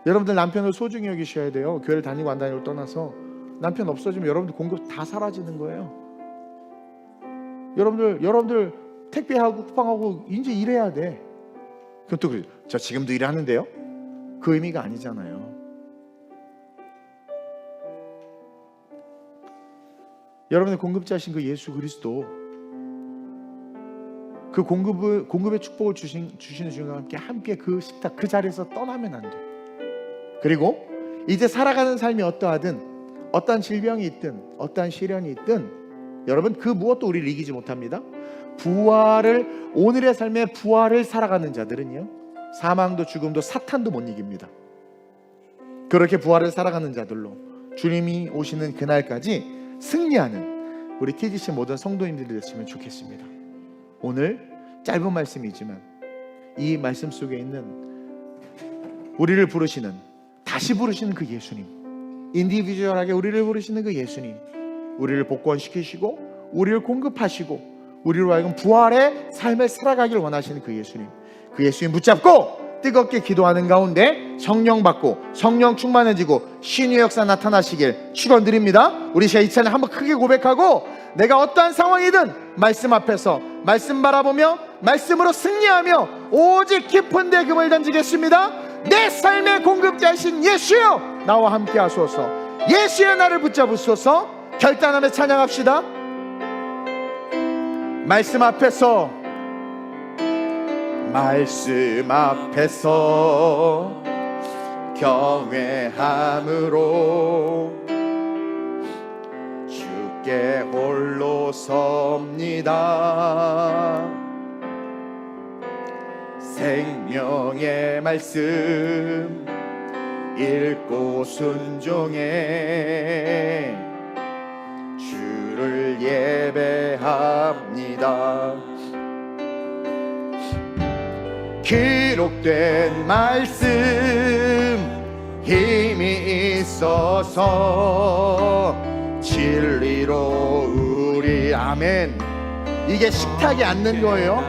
여러분들 남편을 소중히 여기셔야 돼요. 교회를 다니고 안 다니고 떠나서 남편 없어지면 여러분들 공급 다 사라지는 거예요. 여러분들 택배하고 쿠팡하고 이제 일해야 돼. 그럼 또 그래, 저 지금도 일하는데요? 그 의미가 아니잖아요. 여러분의 공급자신 그 예수 그리스도, 그 공급의 축복을 주시는 주님과 함께 그 식탁 그 자리에서 떠나면 안 돼. 그리고 이제 살아가는 삶이 어떠하든, 어떠한 질병이 있든 어떠한 시련이 있든 여러분 그 무엇도 우리를 이기지 못합니다. 오늘의 삶의 부활을 살아가는 자들은요, 사망도 죽음도 사탄도 못 이깁니다. 그렇게 부활을 살아가는 자들로 주님이 오시는 그날까지 승리하는 우리 TGC 모든 성도님들이 됐으면 좋겠습니다. 오늘 짧은 말씀이지만 이 말씀 속에 있는 우리를 부르시는, 다시 부르시는 그 예수님, 인디비주얼하게 우리를 부르시는 그 예수님, 우리를 복권시키시고 우리를 공급하시고 우리로 하여금 부활의 삶을 살아가길 원하시는 그 예수님, 그 예수님 붙잡고 뜨겁게 기도하는 가운데 성령 받고 성령 충만해지고 신의 역사 나타나시길 축원드립니다. 우리 이 차례 한번 크게 고백하고, 내가 어떠한 상황이든 말씀 앞에서 말씀 바라보며 말씀으로 승리하며 오직 깊은 데 금을 던지겠습니다. 내 삶의 공급자이신 예수여, 나와 함께 하소서. 예수의 나를 붙잡으소서. 결단하며 찬양합시다. 말씀 앞에서 경외함으로 주께 홀로 섭니다. 생명의 말씀 읽고 순종해 주를 예배합니다. 기록된 말씀 힘이 있어서 진리로 우리 아멘. 이게 식탁에 앉는 거예요.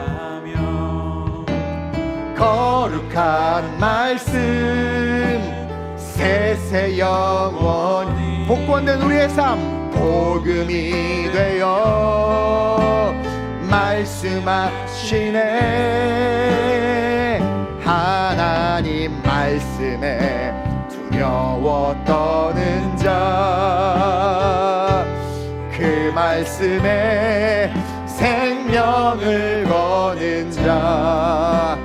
거룩한 말씀 세세 영원히 복권된 우리의 삶 복음이 되어 말씀하시네. 하나님 말씀에 두려워 떠는 자, 그 말씀에 생명을 거는 자,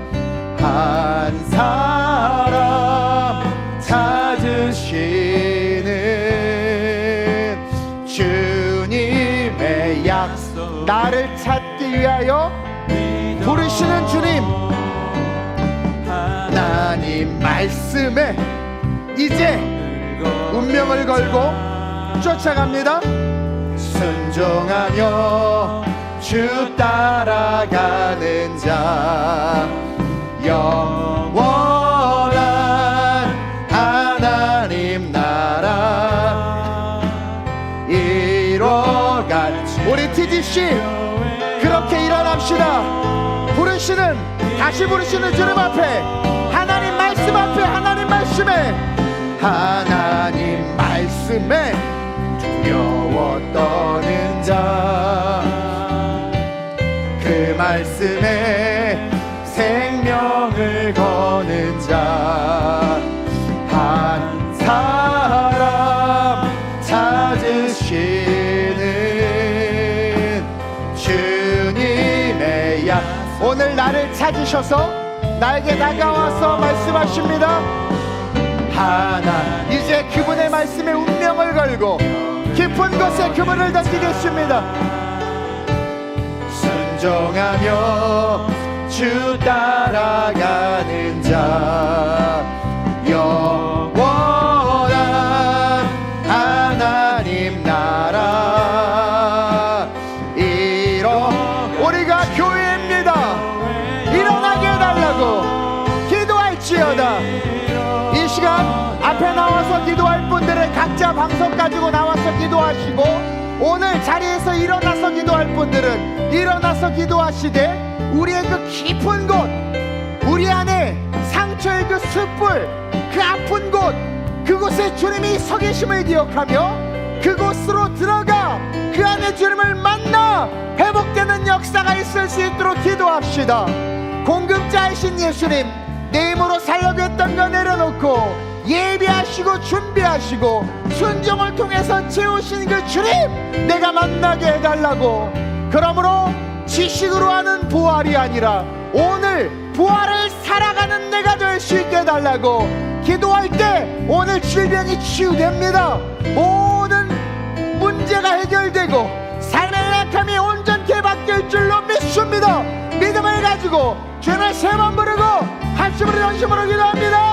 한 사람 찾으시는 주님의 약속, 나를 찾기 위하여 부르시는 주님, 하나님 말씀에 이제 운명을 걸고 쫓아갑니다. 순종하며 주 따라가는 자, 영원한 하나님 나라 이뤄갈. 우리 TGC 그렇게 일어납시다. 부르시는, 다시 부르시는 주님 앞에, 하나님 말씀 앞에, 하나님 말씀에, 하나님 말씀에 두려워 떠는 자, 그 말씀에 생명을 거는 자, 한 사람 찾으시는 주님의 약. 오늘 나를 찾으셔서 나에게 다가와서 말씀하십니다. 하나, 이제 그분의 말씀에 운명을 걸고 깊은 곳에 그분을 던지겠습니다. 순종하며 주 따라가는 자, 영원한 하나님 나라 이뤄. 우리가 교회입니다. 일어나게 해달라고 기도할지어다. 이 시간 앞에 나와 기도할 분들은 일어나서 기도하시되 우리의 그 깊은 곳, 우리 안에 상처의 그 숯불, 그 아픈 곳, 그곳에 주님이 서 계심을 기억하며 그곳으로 들어가 그 안에 주님을 만나 회복되는 역사가 있을 수 있도록 기도합시다. 공급자이신 예수님, 내 힘으로 살려고 했던 거 내려놓고 예비하시고 준비하시고 순종을 통해서 채우신 그 주님, 내가 만나게 해달라고. 그러므로 지식으로 하는 부활이 아니라 오늘 부활을 살아가는 내가 될 수 있게 해달라고 기도할 때 오늘 질병이 치유됩니다. 모든 문제가 해결되고 삶의 약함이 온전케 바뀔 줄로 믿습니다. 믿음을 가지고 주님을 세 번 부르고 한숨으로 전심으로 기도합니다.